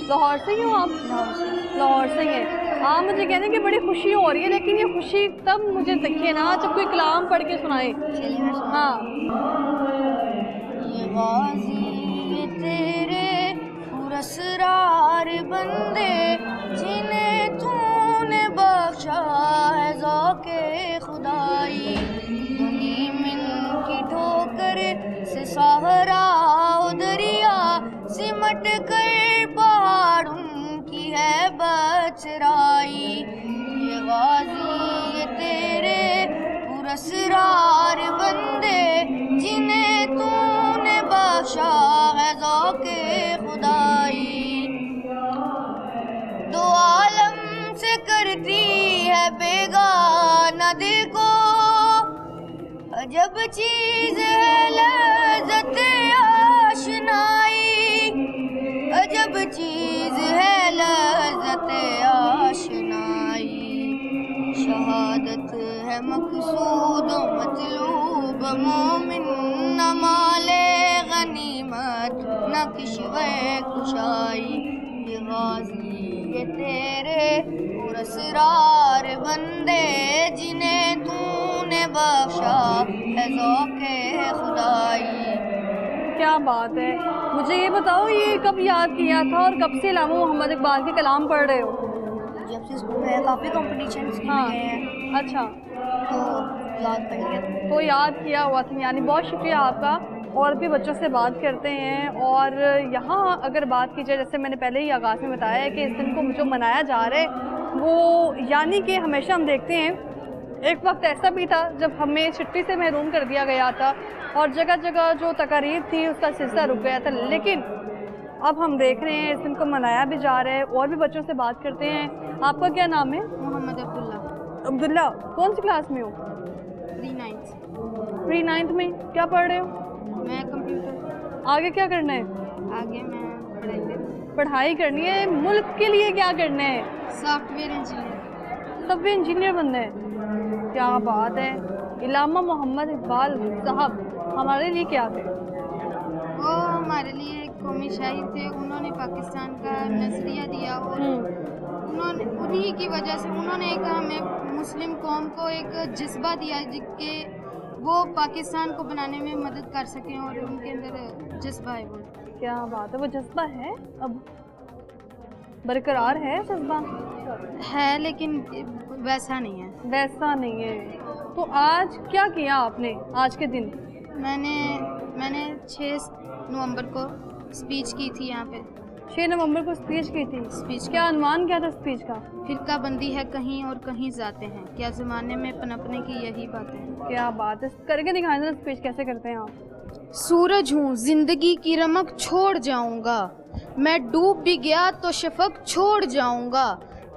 लाहौर से ही हो आप? लाहौर से। लाहौर से ही हैं आप। मुझे कहने की बड़ी खुशी हो रही है, लेकिन ये खुशी तब मुझे दिखे ना जब कोई कलाम पढ़ के सुनाए। चलिए मैं सुना। हाँ। ये गाज़ी तेरे पुरस्कार बंदे जिन्हें तूने बख्शा है ज़ौक़े खुदाई, दुनी मिन की ठोकर से सहारा दरिया सिमट कर पहाड़ों की है बचराई। ये गाज़ी ये तेरे पुरस्कार बंदे जिन्हें तूने बख्शा है ज़ौक़े खुदाई, दो आलम से करती है बेगाना दिल को, अजब चीज़ है लज़्ज़त आशनाई, अजब चीज़ है लज़्ज़त आशनाई। शहादत है मक़सूद मतलूब मोमिन, न माले गनीमत न किश्वे कुशाई। ये गाज़ी ये तेरे पुरस्कार बंदे जिन्हें तूने बख्शा है ज़ौक़े खुदाई। क्या बात है। मुझे ये बताओ, ये कब याद किया था और कब से इल्हामा मोहम्मद इकबाल के कलाम पढ़ रहे हो? जब से स्कूल में काफ़ी कॉम्पिटिशन्स हाँ। गए हैं अच्छा, तो याद कर लिया। तो याद किया हुआ था, यानी बहुत शुक्रिया आपका। और भी बच्चों से बात करते हैं। और यहाँ अगर बात की जाए, जैसे मैंने पहले ही आगाज़ में बताया है कि इस दिन को जो मनाया जा रहा है वो यानी कि हमेशा हम देखते हैं एक वक्त ऐसा भी था जब हमें छुट्टी से महरूम कर दिया गया था और जगह जगह जो तकारीर थी उसका सिलसिला रुक गया था, लेकिन अब हम देख रहे हैं इस दिन को मनाया भी जा रहा है। और भी बच्चों से बात करते हैं। आपका क्या नाम है? मोहम्मद अब्दुल्ला। कौन सी क्लास में हो? प्री नाइन्थ में। क्या पढ़ रहे हो? मैं कंप्यूटर। आगे क्या करना है? आगे मैं पढ़ाई करनी है। मुल्क के लिए क्या करना है? Software engineer. सॉफ्टवेयर इंजीनियर बनना है। क्या बात है। इलामा मोहम्मद इकबाल साहब हमारे लिए क्या थे? वो हमारे लिए एक कौमी शायर थे। उन्होंने पाकिस्तान का नजरिया दिया और उन्होंने उन्हीं की वजह से उन्होंने एक हमें मुस्लिम कौम को एक जज्बा दिया जिसके वो पाकिस्तान को बनाने में मदद कर सकें और उनके अंदर जज्बा है। वो क्या बात है। वो जज्बा है, अब बरकरार है जज्बा? है लेकिन वैसा नहीं है। वैसा नहीं है। तो आज क्या किया आपने आज के दिन? मैंने 6 नवंबर को स्पीच की थी यहाँ पे। 6 नवंबर को स्पीच की थी। स्पीच क्या अनुमान क्या था स्पीच का? फिरका बंदी है कहीं और कहीं जाते हैं, क्या ज़माने में पनपने की यही बातें हैं। क्या बात है। करके दिखाएं ना स्पीच कैसे करते हैं आप? सूरज हूँ जिंदगी की रमक छोड़ जाऊंगा, मैं डूब भी गया तो शफक छोड़ जाऊंगा,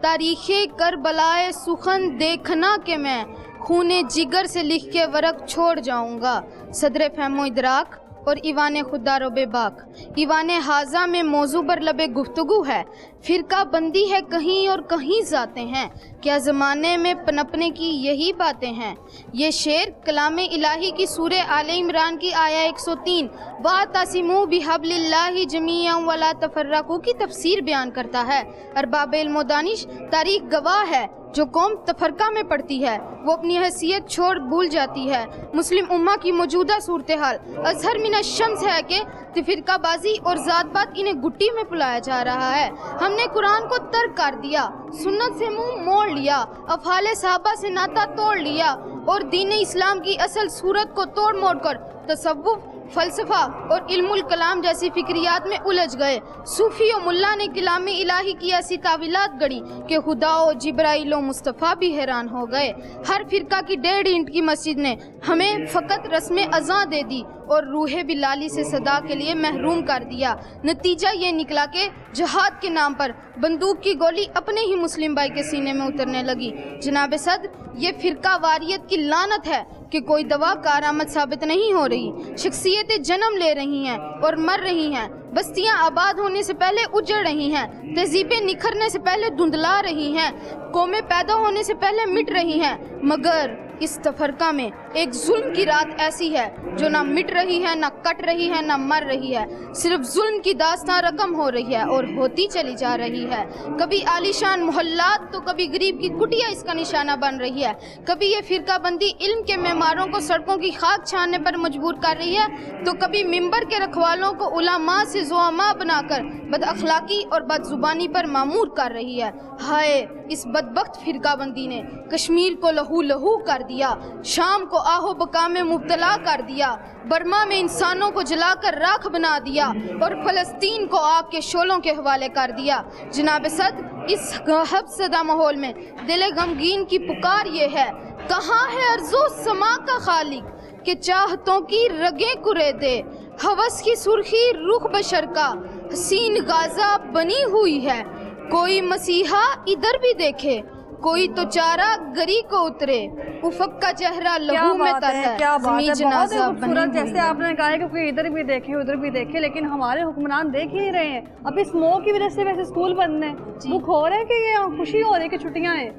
तारीखे करबलाए सुखन देखना के मैं खूने जिगर से लिख के वरक छोड़ जाऊंगा। सदरे फहमो इदराक और ईवान खुदारो बेबाक, ईवान हाजा में मौजू बर लबे गुफ्तगू है, फिरका बंदी है कहीं और कहीं जाते हैं, क्या ज़माने में पनपने की यही बातें हैं। ये शेर कलाम इलाही की सूरे आले इमरान की आया 103 वातसिमू बिहब्लिल्लाहि जमीअन वला तफर्रकू की तफसीर बयान करता है। अरबाब इल्म व दानिश तारीख गवाह है, जो कौम तफरका में पड़ती है वो अपनी हैसियत छोड़ भूल जाती है। मुस्लिम उम्मा की मौजूदा सूरत हाल अजहर मिन शम्स है कि फिरकाबाजी और ज़ात-पात इन्हें गुट्टी में पुलाया जा रहा है। हमने कुरान को तर्क कर दिया, सुन्नत से मुंह मोड़ लिया, अफ़ाले सहाबा से नाता तोड़ लिया और दीन इस्लाम की असल सूरत को तोड़ मोड़ कर तसव्वुफ, फ़लसफ़ा और इल्मुल कलाम जैसी फिक्रियात में उलझ गए। सूफ़ी और मुल्ला ने कलाम इलाही की ऐसी तावीलात गढ़ी कि खुदा और जिब्राइल और मुस्तफ़ा भी हैरान हो गए। हर फिरका की 1.5 इंच की मस्जिद ने हमें फ़कत रस्म अज़ां दे दी और रूहे बिलाली से सदा के लिए महरूम कर दिया। नतीजा ये निकला कि जहाद के नाम पर बंदूक की गोली अपने ही मुस्लिम भाई के सीने में उतरने लगी। जनाब सदर, ये फिरका वारियत की लानत है कि कोई दवा कारआमद साबित नहीं हो रही। शख्सियतें जन्म ले रही हैं और मर रही हैं, बस्तियां आबाद होने से पहले उजड़ रही हैं, तहजीबें निखरने से पहले धुंधला रही हैं, कौमें पैदा होने से पहले मिट रही हैं। मगर इस तफरका में एक जुल्म की रात ऐसी है जो ना मिट रही है, ना कट रही है, ना मर रही है, सिर्फ जुल्म की दास्तां रकम हो रही है और होती चली जा रही है। कभी आलीशान मोहल्लात तो कभी गरीब की कुटिया इसका निशाना बन रही है। कभी ये फिरका बंदी इल्म के मेमारों को सड़कों की खाक छानने पर मजबूर कर रही है, तो कभी मिंबर के रखवालों को उलमा से ज़ुआमा बनाकर बदअखलाकी और बदजुबानी पर मामूर कर रही है। हाय, इस बदबख्त फिरका बंदी ने कश्मीर को लहू लहू कर दिया, शाम को आहो बका में मुब्तला कर दिया, बर्मा में इंसानों को जलाकर राख बना दिया और फ़लस्तीन को आग के शोलों के हवाले कर दिया। जनाब सद, इस खौफज़दा माहौल में दिल गमगीन की पुकार ये है, कहाँ है अर्ज़ो समा का खालिक कि चाहतों की रगें कुरे दे, हवस की सुर्खी रुख बशर का हसीन गाज़ा बनी हुई है। कोई मसीहा इधर भी देखे, कोई तो चारा गरी को उतरे, उफक का चेहरा लहू में तर है, क्या बात है। बहुत ही खूबसूरत, जैसे आपने कहा है कि कोई इधर भी देखे उधर भी देखे, लेकिन हमारे हुक्मरान देख ही नहीं रहे हैं। अब इस स्मोक की वजह से वैसे स्कूल बंद है, दुख हो रहा है कि ये खुशी हो रही है कि छुट्टियां हैं?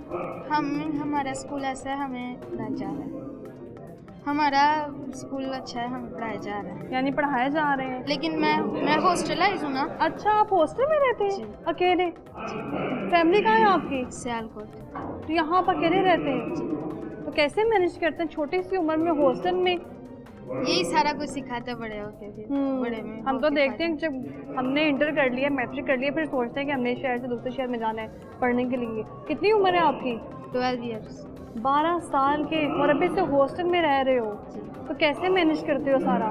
हमारा स्कूल ऐसा है, हमें पढ़ाया जा रहा है। हमारा स्कूल अच्छा है, हम पढ़ाए जा रहे हैं, यानी पढ़ाए जा रहे हैं। लेकिन मैं हॉस्टलाइज हूँ ना। अच्छा, आप हॉस्टल में रहते हैं अकेले? फैमिली कहाँ है आपकी? सियालकोट। तो यहाँ आप अकेले रहते हैं, तो कैसे मैनेज करते हैं छोटी सी उम्र में हॉस्टल में? यही सारा कुछ सिखाते बड़े होके फिर बड़े में। हम तो देखते हैं जब हमने इंटर कर लिया, मैट्रिक कर लिया, फिर सोचते हैं कि हमने शहर से दूसरे शहर में जाना है पढ़ने के लिए। कितनी उम्र है आपकी? 12 ईयर्स। 12 साल के, और अभी से हॉस्टल में रह रहे हो, तो कैसे मैनेज करते हो सारा?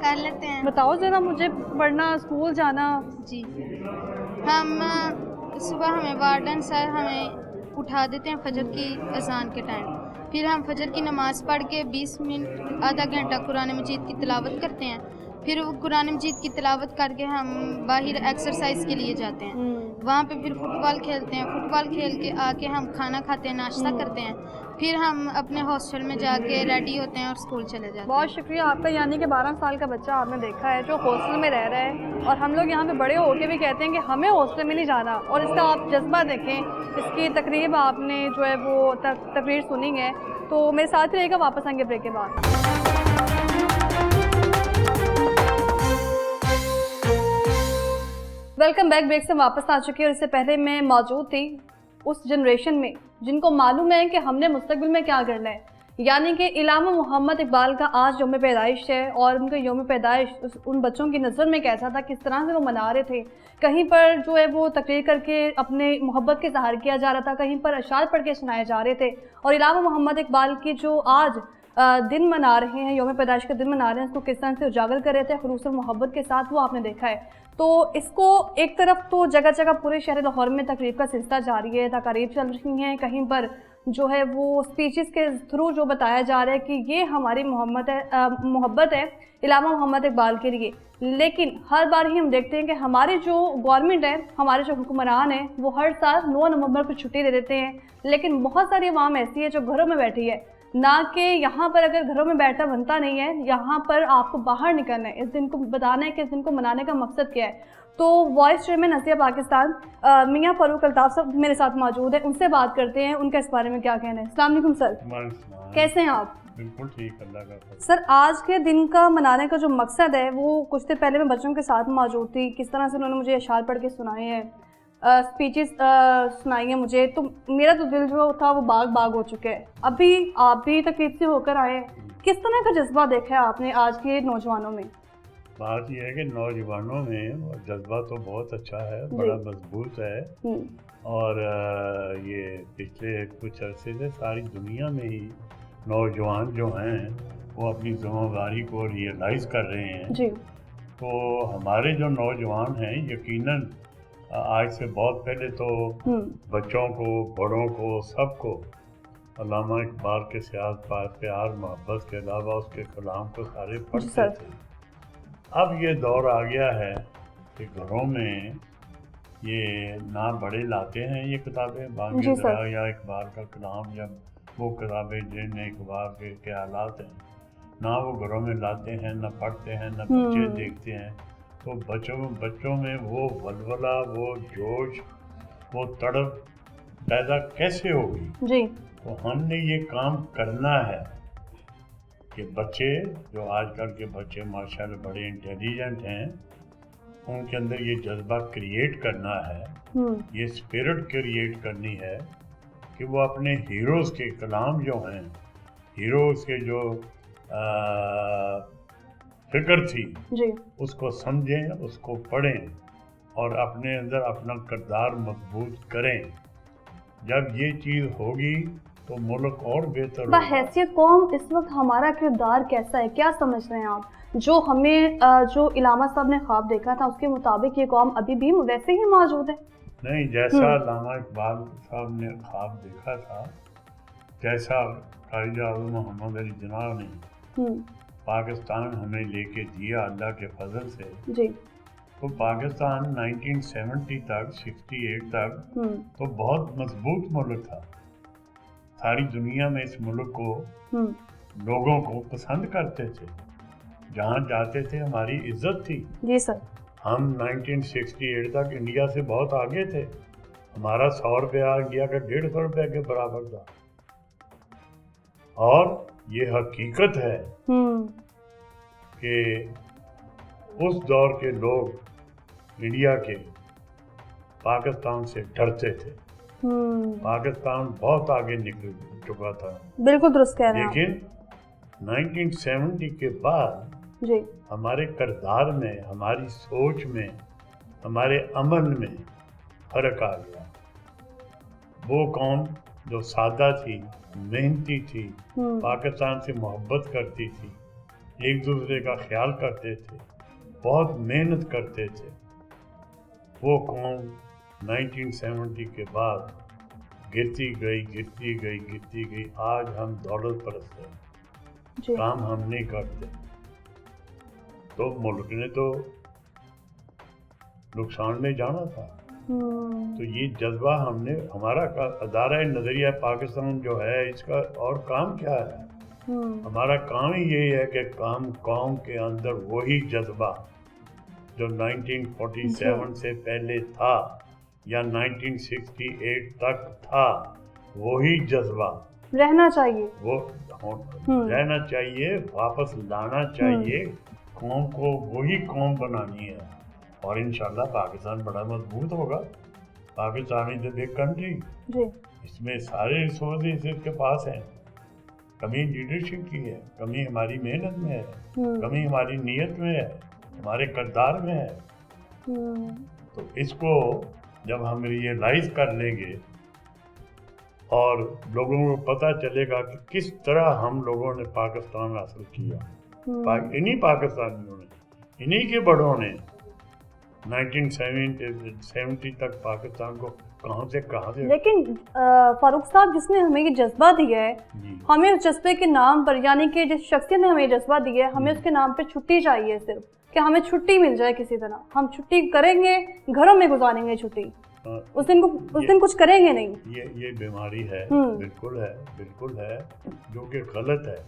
कर लेते हैं। बताओ ज़रा मुझे, पढ़ना, स्कूल जाना। जी, हम सुबह हमें वार्डन सर हमें उठा देते हैं फजर की अजान के टाइम, फिर हम फजर की नमाज़ पढ़ के 20 मिनट आधा घंटा कुरान मजीद की तिलावत करते हैं। फिर वो कुरान मजीद की तिलावत करके हम बाहर एक्सरसाइज के लिए जाते हैं। वहाँ पे फिर फुटबॉल खेलते हैं। फुटबॉल खेल के आके हम खाना खाते हैं, नाश्ता करते हैं। फिर हम अपने हॉस्टल में जाके रेडी होते हैं और स्कूल चले जाते हैं। बहुत शुक्रिया आपका। यानी कि 12 साल का बच्चा आपने देखा है जो हॉस्टल में रह रहा है, और हम लोग यहाँ पे बड़े होके भी कहते हैं कि हमें हॉस्टल में नहीं जाना। और इसका आप जज्बा देखें, इसकी तकरीब आपने जो है वो तकरीर सुनी है। तो मेरे साथ रहेगा, वापस आएंगे ब्रेक के बाद। Welcome back. ब्रेक से वापस आ चुकी है और इससे पहले मैं मौजूद थी उस जनरेशन में जिनको मालूम है कि हमने मुस्तकबिल में क्या करना है। यानी कि इलामा मोहम्मद इकबाल का आज यौम पैदाइश है और उनका यौम पैदाइश उन बच्चों की नज़र में कैसा था, किस तरह से वो मना रहे थे। कहीं पर जो है वो तकरीर करके अपने मोहब्बत के इज़हार किया जा रहा था, कहीं पर अशार पढ़ के सुनाए जा रहे थे। और इलामा मोहम्मद इकबाल की जो आज दिन मना रहे हैं, यौम पैदाइश का दिन मना रहे हैं, उसको किस तरह से उजागर कर रहे थे खुलूस और मोहब्बत के साथ, वो आपने देखा है। तो इसको एक तरफ तो जगह जगह पूरे शहर लाहौर में तकरीब का सिलसिला जारी है, तकारीब चल रही हैं, कहीं पर जो है वो स्पीचेस के थ्रू जो बताया जा रहा है कि ये हमारी मोहब्बत है इलामा मोहम्मद इकबाल के लिए। लेकिन हर बार ही हम देखते हैं कि हमारी जो गवर्नमेंट है, हमारे जो हुक्मरान हैं, वो हर साल 9 नवंबर को छुट्टी दे देते हैं। लेकिन बहुत सारी अवाम ऐसी है जो घरों में बैठी है, ना कि यहाँ पर अगर घरों में बैठना बनता नहीं है, यहाँ पर आपको बाहर निकलना है, इस दिन को बताना है कि इस दिन को मनाने का मकसद क्या है। तो वॉइस चेयरमैन हसिया पाकिस्तान मियाँ फ़ारूक अल्ताफ़ साहब मेरे साथ मौजूद है, उनसे बात करते हैं उनका इस बारे में क्या कहना है। अस्सलाम वालेकुम सर, कैसे हैं आप? बिल्कुल ठीक, अल्लाह का। सर, आज के दिन का मनाने का जो मकसद है वो कुछ देर पहले मैं बच्चों के साथ मौजूद थी, किस तरह से उन्होंने मुझे अशार पढ़ के सुनाए हैं, स्पीचेस सुनाई हैं मुझे, तो मेरा तो दिल जो था वो बाग बाग हो चुका है। अभी आप भी तकलीफ से होकर आए, किस तरह का जज्बा देखा है आपने आज के नौजवानों में? बात यह है कि नौजवानों में जज्बा तो बहुत अच्छा है, बड़ा मजबूत है। और ये पिछले कुछ अरसे से सारी दुनिया में ही नौजवान जो हैं वो अपनी जिम्मेदारी को रियलाइज़ कर रहे हैं जी। तो हमारे जो नौजवान हैं यकीनन आज से बहुत पहले तो बच्चों को, बड़ों को, सबको अल्लामा इकबाल के प्यार मोहब्बत के अलावा उसके कलाम को सारे पढ़ते थे। अब ये दौर आ गया है कि घरों में ये ना बड़े लाते हैं ये किताबें, बांगी दरा या इकबाल का कलाम या वो किताबें जिनमें इकबाल के ख्यालात हैं, ना वो घरों में लाते हैं, ना पढ़ते हैं, ना बच्चे देखते हैं। तो बच्चों में वो वलवला, वो जोश, वो तड़प पैदा कैसे होगी जी? तो हमने ये काम करना है कि बच्चे जो आजकल के बच्चे माशाल्लाह बड़े इंटेलिजेंट हैं, उनके अंदर ये जज्बा क्रिएट करना है, ये स्पिरिट क्रिएट करनी है कि वो अपने हीरोज़ के कलाम जो हैं, हीरोज़ के जो फिक्र थी जी, उसको समझें, उसको पढ़ें और अपने अंदर अपना किरदार मजबूत करें। जब ये चीज़ होगी तो मुल्क और बेहतर होगा। हैसियत कौम इस वक्त हमारा किरदार कैसा है, क्या समझ रहे हैं आप? जो हमें जो इलामा साहब ने ख्वाब देखा था उसके मुताबिक ये कौम अभी भी वैसे ही मौजूद है? नहीं, जैसा अल्लामा इकबाल साहब ने ख्वाब देखा था, जैसा कायद आज़म मोहम्मद अली जिन्ना ने पाकिस्तान हमें लेके दिया अल्लाह के फजल से जी। तो पाकिस्तान 1970 तक 68 तक तो बहुत मजबूत मुल्क था। सारी दुनिया में इस मुल्क को लोगों को पसंद करते थे, जहाँ जाते थे हमारी इज्जत थी जी सर। हम 1968 तक इंडिया से बहुत आगे थे, हमारा 100 रुपया इंडिया का 150 रुपये के बराबर था। और ये हकीकत है कि उस दौर के लोग इंडिया के पाकिस्तान से डरते थे। पाकिस्तान बहुत आगे निकल चुका था, बिल्कुल दुरुस्त कह रहे हैं। लेकिन 1970 के बाद जी हमारे किरदार में, हमारी सोच में, हमारे अमल में फर्क आ गया। वो कौम जो सादा थी, मेहनती थी, पाकिस्तान से मोहब्बत करती थी, एक दूसरे का ख्याल करते थे, बहुत मेहनत करते थे, वो कौम 1970 के बाद गिरती गई। आज हम दौलत परस्त हैं, जी काम हम नहीं करते, तो मुल्क ने तो नुकसान में जाना था। तो ये जज्बा हमने, हमारा अदारा नज़रिया पाकिस्तान जो है, इसका और काम क्या है? हमारा काम ही यही है कि काम कौम के अंदर वही जज्बा जो 1947 से पहले था या 1968 तक था, वही जज्बा रहना चाहिए, वो रहना चाहिए, वापस लाना चाहिए। कौम को वही कौम बनानी है और इंशाल्लाह पाकिस्तान बड़ा मजबूत होगा। Pakistan is the big country, इसमें सारे रिसोर्सेज इसके पास हैं। कमी लीडरशिप की है, कमी हमारी मेहनत में है, कमी हमारी नीयत में है, हमारे किरदार में है। तो इसको जब हम रियलाइज कर लेंगे और लोगों को पता चलेगा कि किस तरह हम लोगों ने पाकिस्तान हासिल किया, इन्हीं पाकिस्तानियों ने, इन्हीं के बड़ों ने 1970 तक पाकिस्तान को कहाँ से लेकिन फारूक साहब, जिसने हमें ये जज्बा दिया है, हमें उस जज्बे के नाम पर, यानी कि जिस शख्सियत ने हमें ये जज्बा दिया है, हमें उसके नाम पे छुट्टी चाहिए, सिर्फ कि हमें छुट्टी मिल जाए किसी तरह। हम छुट्टी करेंगे, घरों में गुजारेंगे छुट्टी, उस दिन कुछ करेंगे नहीं। ये बीमारी है, बिल्कुल है, जो कि गलत है।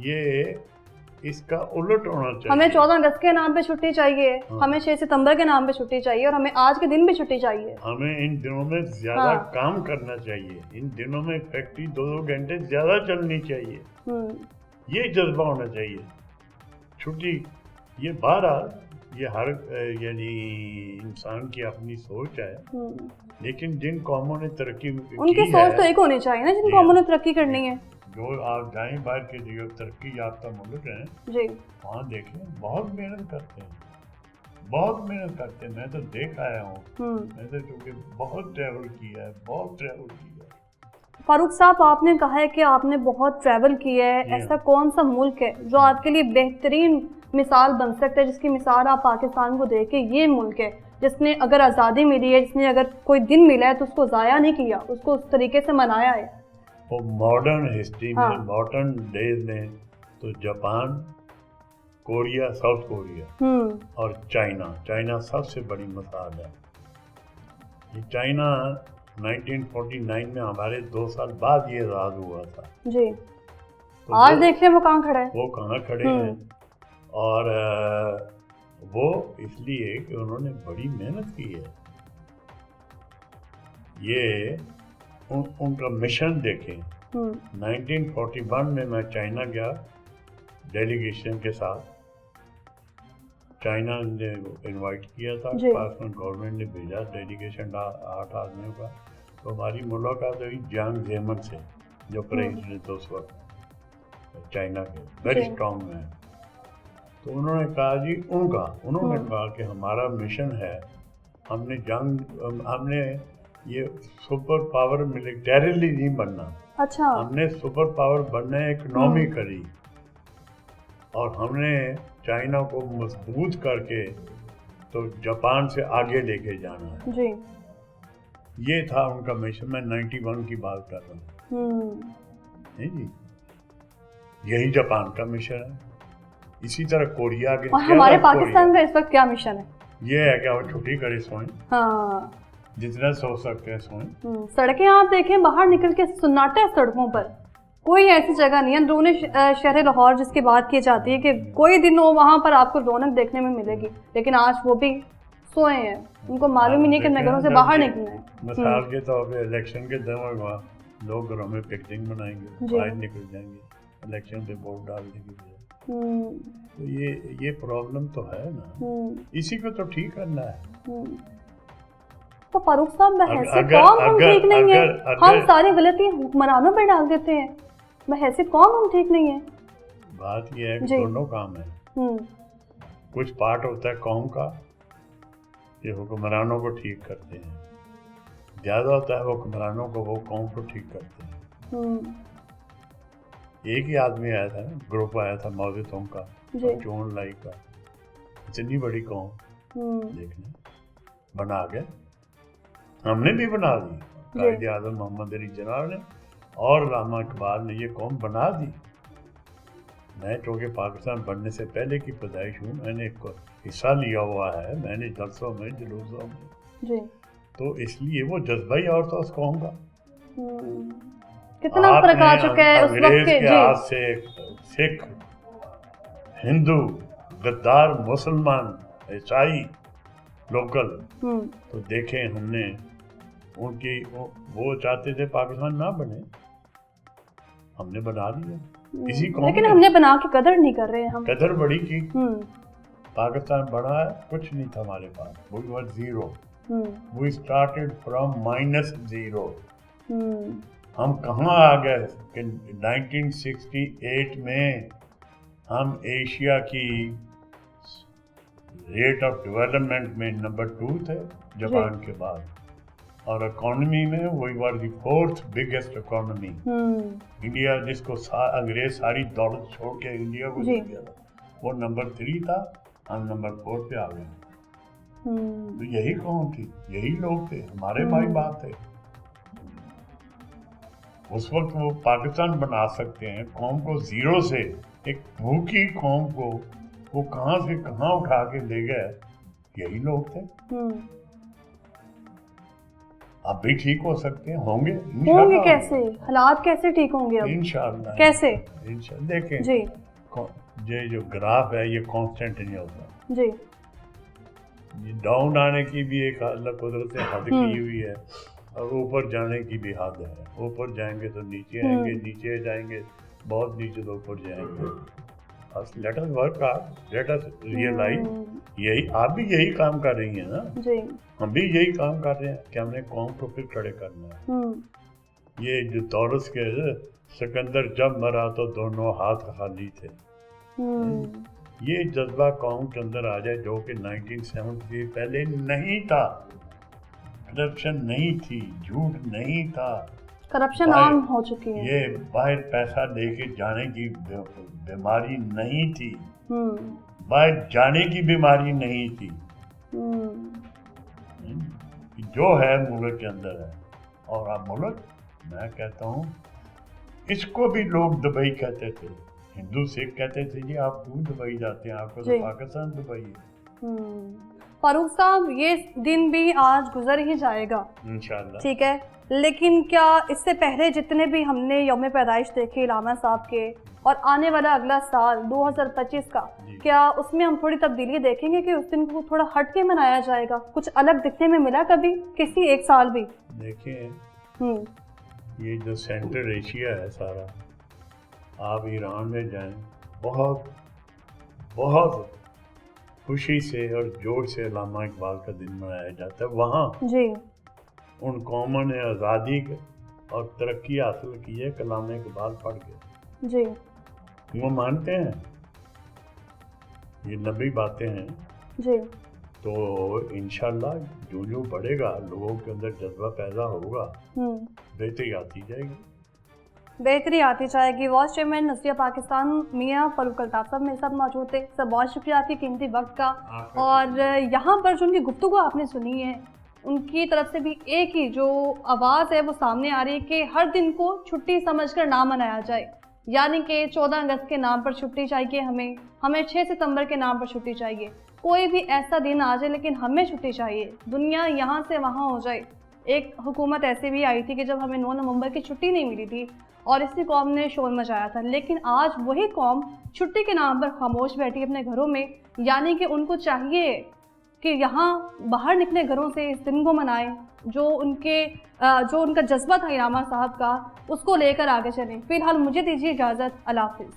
ये इसका उलट होना चाहिए। हमें 14 अगस्त के नाम पे छुट्टी चाहिए, हमें 6 सितंबर के नाम पे छुट्टी चाहिए, और हमें आज के दिन भी छुट्टी चाहिए। हमें इन दिनों में ज्यादा काम करना चाहिए, इन दिनों में फैक्ट्री 2-2 घंटे ज्यादा चलनी चाहिए, ये जज्बा होना चाहिए। छुट्टी ये बहरहाल ये हर यानी इंसान की अपनी सोच है, लेकिन जिन कौमों ने तरक्की उनकी सोच तो एक होनी चाहिए ना, जिन कौमों ने तरक्की करनी है। जो आप जाएं बाहर के जो तरक्की याफ्ता मुल्क हैं जी, वहाँ देखें बहुत मेहनत करते हैं, मैं तो देख आया हूँ, मैं तो क्योंकि बहुत ट्रैवल किया है। फारूक साहब, आपने कहा है कि आपने बहुत ट्रैवल किया है, ऐसा कौन सा मुल्क है जो आपके लिए बेहतरीन मिसाल बन सकता है, जिसकी मिसाल आप पाकिस्तान को देके, ये मुल्क है जिसने अगर आज़ादी मिली है, जिसने अगर कोई दिन मिला है तो उसको ज़ाया नहीं किया, उसको उस तरीके से मनाया है? वो मॉडर्न हिस्ट्री में, मॉडर्न डेज में तो जापान, कोरिया, साउथ कोरिया और चाइना सबसे बड़ी मिसाल है। ये चाइना 1949 में हमारे 2 साल बाद ये आज़ाद हुआ था जी। तो आज देख लें वो कहाँ खड़े हैं, और वो इसलिए कि उन्होंने बड़ी मेहनत की है। ये उनका मिशन देखें। 1941 में मैं चाइना गया डेलीगेशन के साथ, चाइना ने इनवाइट किया था, पाकिस्तान गवर्नमेंट ने भेजा डेलीगेशन 8 आदमियों का। तो हमारी मुलाकात हुई जियांग जेमन से, जो प्रेसिडेंट उस वक्त चाइना के, वेरी स्ट्रॉन्ग मैन। तो उन्होंने कहा जी, उन्होंने कहा कि हमारा मिशन है, हमने ये सुपर पावर मिलिटरीली नहीं बनना, अच्छा, हमने सुपर पावर बनना है इकोनॉमिकली, और हमने चाइना को मजबूत करके तो जापान से आगे लेके जाना है जी। ये था उनका मिशन। मैं 91 की बात कर रहा हूँ, नहीं जी, यही जापान का मिशन है। इसी तरह कोरिया के, और हमारे पाकिस्तान का इस वक्त क्या मिशन है? ये है कि हम छुट्टी करे सोएं, जितना सो सकते हैं सोएं। सड़कें आप देखें, बाहर निकल के सन्नाटा है सड़कों पर, कोई ऐसी जगह नहीं है। अंदरूनी शहर लाहौर जिसकी बात की जाती है कि कोई दिन हो वहाँ पर आपको रौनक देखने में मिलेगी, लेकिन आज वो भी सोए हैं, उनको मालूम ही नहीं कि मैं घरों से बाहर निकलना है। मिसाल के तौर पे इलेक्शन के दौरान लोग घरों में पिकनिक मनाएंगे, बाहर निकल जाएंगे इलेक्शन पे वोट डालने के लिए। तो ये प्रॉब्लम तो है ना, इसी को तो ठीक करना है। तो फारूक साहब, बहैसियत कौम हम ठीक नहीं है, हम सारी गलती हुक्मरानों पर डाल देते हैं, बहैसियत कौम हम ठीक नहीं है। बात ये है कि दोनों काम है, कुछ पार्ट होता है कौम का, ये हुक्मरानों को ठीक करते हैं, ज़्यादा होता है हुक्मरानों को, वो कौम को ठीक करते हैं। एक ही आदमी आया था ना, ग्रुप आया था मौजूदों का, चोन लाई का, इतनी बड़ी कौम देखने बना गए, हमने भी बना दी, कायदे आज़म मोहम्मद अली जिन्ना ने और अल्लामा इकबाल ने ये कौम बना दी। मैं चूँकि पाकिस्तान बनने से पहले की पैदाइश हूँ, मैंने हिस्सा लिया हुआ है, मैंने जलसों में जुलूसों में जी। तो इसलिए वो जज्बा ही और था उस कौम का। कितना फर्क आ चुका है उस वक्त के हाथ से सिख, हिंदू, गद्दार, मुसलमान, ईसाई, लोकल, तो देखें हमने उनकी वो चाहते थे पाकिस्तान ना बने, हमने बना दिया इसी कौम। लेकिन हमने बना के कदर नहीं कर रहे हैं हम। कदर बड़ी की। पाकिस्तान बड़ा है, कुछ नहीं था हमारे पास, we were zero, we started from -0। हम कहाँ आ गए कि 1968 में हम एशिया की रेट ऑफ डेवलपमेंट में नंबर 2 थे जापान के बाद, और इकोनॉमी में we were the 4th biggest economy. India जिसको अंग्रेज सारी दौलत छोड़ के इंडिया को दे दिया था, वो नंबर 3 था, हम नंबर 4 पे आ गए। तो यही कौन थी, यही लोग थे, हमारे भाई बाप थे। उस वक्त वो पाकिस्तान बना सकते हैं, कौम को जीरो से, एक भूखी कौम को वो कहाँ से कहाँ उठा के ले गए, यही लोग थे। अब भी ठीक हो सकते हैं, होंगे कैसे, हालात कैसे ठीक होंगे अब इंशाअल्लाह, कैसे देखें जी। ये जो ग्राफ है ये कांस्टेंट नहीं होता जी, ये डाउन आने की भी एक अल्लाह कुदरत ने हद की हुई है, और ऊपर जाने की भी हद है। ऊपर जाएंगे तो नीचे आएंगे, नीचे जाएंगे बहुत नीचे तो ऊपर जाएंगे। बस let us work hard, let us realise, यही आप भी यही काम कर रही हैं ना जी, हम भी यही काम कर रहे हैं कि हमने कौम को फिर खड़े करना है। ये जो तौरस के सिकंदर जब मरा तो दोनों हाथ खाली थे, ये जज्बा कौम के अंदर आ जाए जो कि 1970 से पहले नहीं था। करप्शन नहीं थी, झूठ नहीं था, करप्शन आम हो चुकी है, ये बाहर पैसा लेके जाने की बीमारी नहीं थी, बाहर जाने की बीमारी नहीं थी, जो है मुल्क के अंदर है। और अब मुल्क, मैं कहता हूँ इसको भी लोग दुबई कहते थे, हिंदू सिख कहते थे जी आप क्यों दुबई जाते हैं, आपको तो पाकिस्तान दुबई है। फारूक साहब, ये दिन भी आज गुजर ही जाएगा इंशाल्लाह, ठीक है, लेकिन क्या इससे पहले जितने भी हमने यौम पैदाइश देखे इलामा साहब के, और आने वाला अगला साल 2025 का, क्या उसमें हम थोड़ी तब्दीली देखेंगे कि उस दिन को थोड़ा हट के मनाया जाएगा? कुछ अलग दिखने में मिला कभी किसी एक साल भी? देखिए ये जो सेंट्रल एशिया है सारा, आप ईरान में जाएं, बहुत बहुत खुशी से और जोर से अल्लामा इकबाल का दिन मनाया जाता है। वहाँ जी उन कौमों ने आज़ादी और तरक्की हासिल की है अल्लामा इकबाल पढ़ के जी, वो मानते हैं, ये नबी बातें हैं जी। तो इंशाल्लाह जो जो बढ़ेगा, लोगों के अंदर जज्बा पैदा होगा, बेहतरी आती जाएगी, बेहतरी आती जाएगी। वाइस चेयरमैन नज़रिया पाकिस्तान मियाँ फारूक अल्ताफ़ साहब मेरे साथ मौजूद थे। सर बहुत शुक्रिया आपकी कीमती वक्त का, और यहाँ पर जो उनकी गुफ्तगू आपने सुनी है, उनकी तरफ से भी एक ही जो आवाज़ है वो सामने आ रही है कि हर दिन को छुट्टी समझकर ना मनाया जाए, यानी कि 14 अगस्त के नाम पर छुट्टी चाहिए, हमें 6 सितंबर के नाम पर छुट्टी चाहिए, कोई भी ऐसा दिन आ जाए लेकिन हमें छुट्टी चाहिए, दुनिया यहाँ से वहाँ हो जाए। एक हुकूमत ऐसे भी आई थी कि जब हमें 9 नवंबर की छुट्टी नहीं मिली थी और इसी कौम ने शोर मचाया था, लेकिन आज वही कौम छुट्टी के नाम पर खामोश बैठी अपने घरों में, यानी कि उनको चाहिए कि यहाँ बाहर निकले घरों से इस दिन को मनाएं, जो उनका जज्बा था इलामा साहब का, उसको लेकर आगे चलें। फिलहाल मुझे दीजिए इजाज़त, अल्लाह हाफ़िज़।